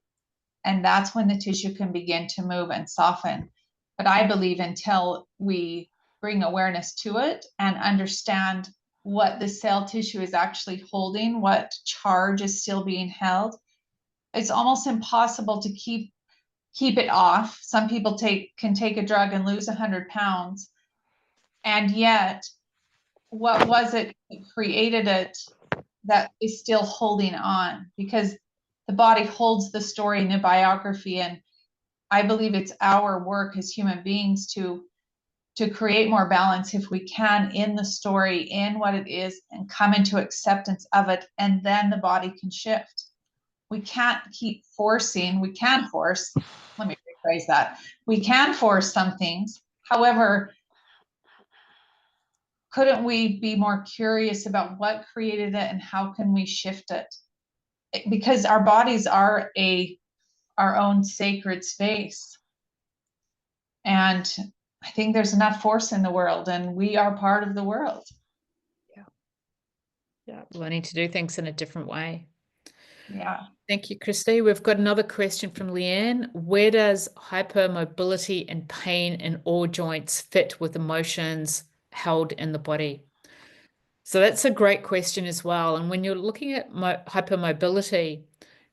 And that's when the tissue can begin to move and soften. But I believe until we bring awareness to it and understand what the cell tissue is actually holding, what charge is still being held, it's almost impossible to keep it off. Some people can take a drug and lose 100 pounds. And yet, what was it that created it that is still holding on? Because the body holds the story and the biography, and I believe it's our work as human beings to create more balance if we can in the story, in what it is, and come into acceptance of it, and then the body can shift. We can't keep forcing. We can force, let me rephrase that. We can force some things. However, couldn't we be more curious about what created it and how can we shift it? Because our bodies are our own sacred space. And I think there's enough force in the world, and we are part of the world. Yeah, learning to do things in a different way. Yeah. Thank you, Christy. We've got another question from Leanne. Where does hypermobility and pain in all joints fit with emotions held in the body? So that's a great question as well. And when you're looking at hypermobility,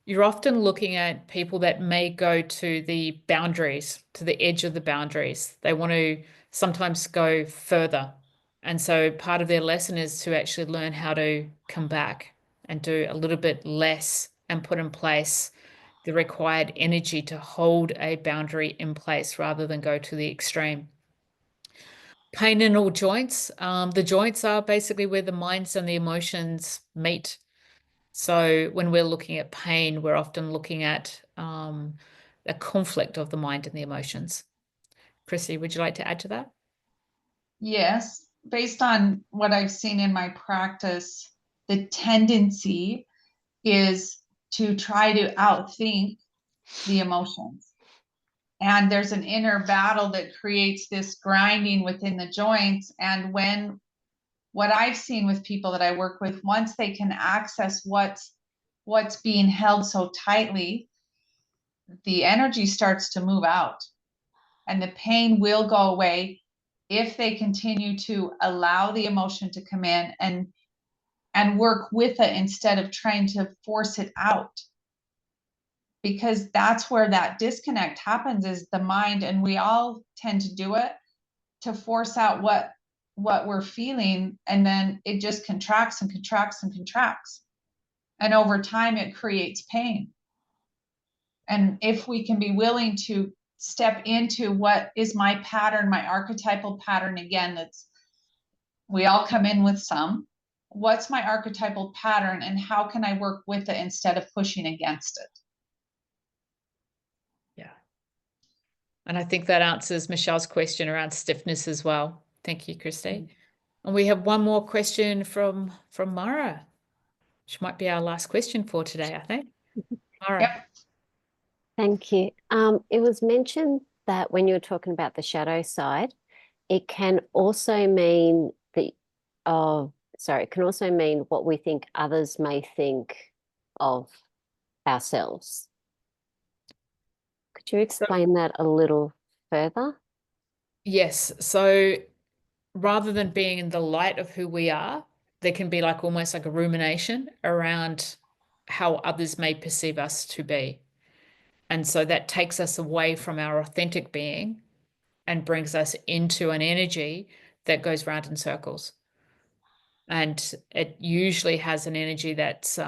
you're often looking at people that may go to the boundaries, to the edge of the boundaries. They want to sometimes go further. And so part of their lesson is to actually learn how to come back and do a little bit less and put in place the required energy to hold a boundary in place rather than go to the extreme. Pain in all joints. The joints are basically where the minds and the emotions meet. So when we're looking at pain, we're often looking at a conflict of the mind and the emotions. Chrissy, would you like to add to that? Yes. Based on what I've seen in my practice, the tendency is to try to outthink the emotions. And there's an inner battle that creates this grinding within the joints. And what I've seen with people that I work with, once they can access what's being held so tightly, the energy starts to move out and the pain will go away if they continue to allow the emotion to come in and work with it instead of trying to force it out. Because that's where that disconnect happens, is the mind, and we all tend to do it, to force out what we're feeling, and then it just contracts and contracts and contracts, and over time it creates pain. And if we can be willing to step into what is my pattern, my archetypal pattern, again, we all come in with some, what's my archetypal pattern and how can I work with it instead of pushing against it? Yeah. And I think that answers Michelle's question around stiffness as well. Thank you, Christy. And we have one more question from Mara, which might be our last question for today, I think. Mara. Yep. Thank you. It was mentioned that when you were talking about the shadow side, it can also mean it can also mean what we think others may think of ourselves. Could you explain that a little further? Yes. So rather than being in the light of who we are, there can be like almost like a rumination around how others may perceive us to be. And so that takes us away from our authentic being and brings us into an energy that goes round in circles. And it usually has an energy that's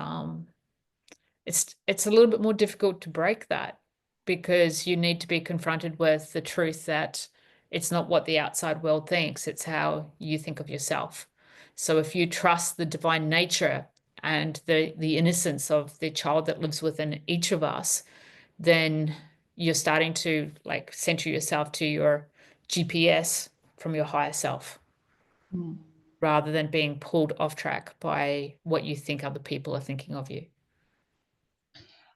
it's a little bit more difficult to break that, because you need to be confronted with the truth that it's not what the outside world thinks, it's how you think of yourself. So if you trust the divine nature and the innocence of the child that lives within each of us, then you're starting to like center yourself to your GPS from your higher self, rather than being pulled off track by what you think other people are thinking of you.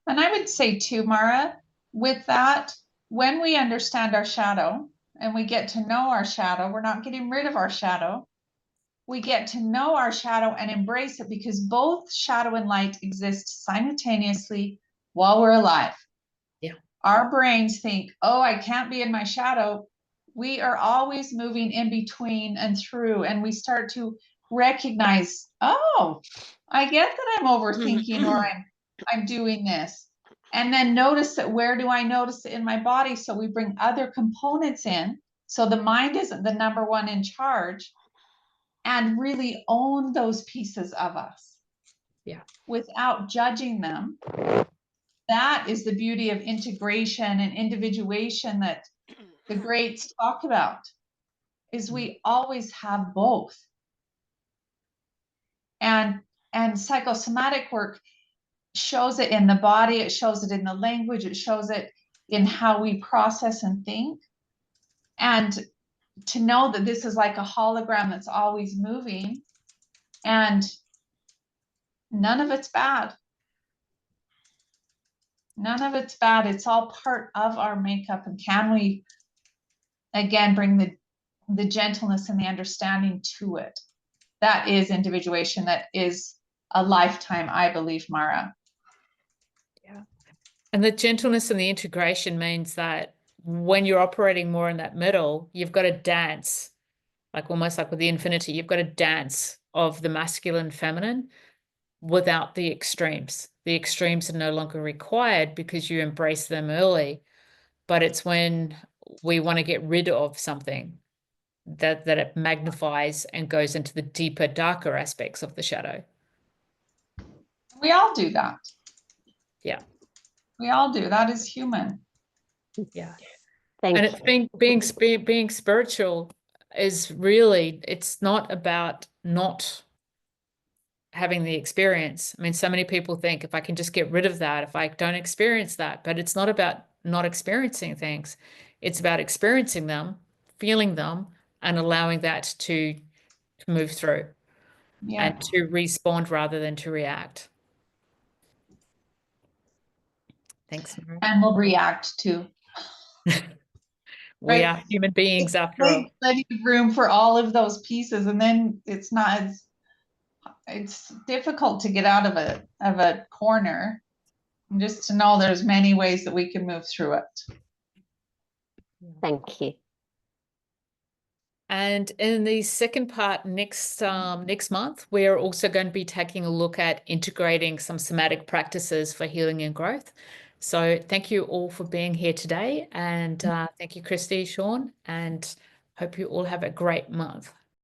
And I would say too, Mara, with that, when we understand our shadow and we get to know our shadow, we're not getting rid of our shadow. We get to know our shadow and embrace it, because both shadow and light exist simultaneously while we're alive. Yeah. Our brains think, oh, I can't be in my shadow. We are always moving in between and through, and we start to recognize, oh, I get that I'm overthinking or I'm doing this. And then notice that, where do I notice it in my body? So we bring other components in. So the mind isn't the number one in charge, and really own those pieces of us. Yeah. Without judging them that is the beauty of integration and individuation that the greats talk about, is we always have both. And psychosomatic work shows it in the body, it shows it in the language, it shows it in how we process and think. And to know that this is like a hologram that's always moving, and none of it's bad. None of it's bad. It's all part of our makeup. And can we, again, bring the gentleness and the understanding to it? That is individuation. That is a lifetime, I believe, Mara. Yeah. And the gentleness and the integration means that when you're operating more in that middle, you've got to dance, like almost like with the infinity, you've got a dance of the masculine, feminine without the extremes. The extremes are no longer required because you embrace them early. But it's when we want to get rid of something that it magnifies and goes into the deeper, darker aspects of the shadow. We all do that. Yeah. We all do. That is human. Yeah. Thank And you. it's being spiritual is really, it's not about not having the experience. I mean, so many people think if I can just get rid of that, if I don't experience that, but it's not about not experiencing things. It's about experiencing them, feeling them, and allowing that to move through Yeah. and to respond rather than to react. Thanks, Mara. And we'll react to. We Right. are human beings after all. Plenty of room for all of those pieces, and then it's not as, it's difficult to get out of a corner, and just to know there's many ways that we can move through it. Thank you. And in the second part next month, we're also going to be taking a look at integrating some somatic practices for healing and growth. So thank you all for being here today. And thank you, Christy, Sean, and hope you all have a great month.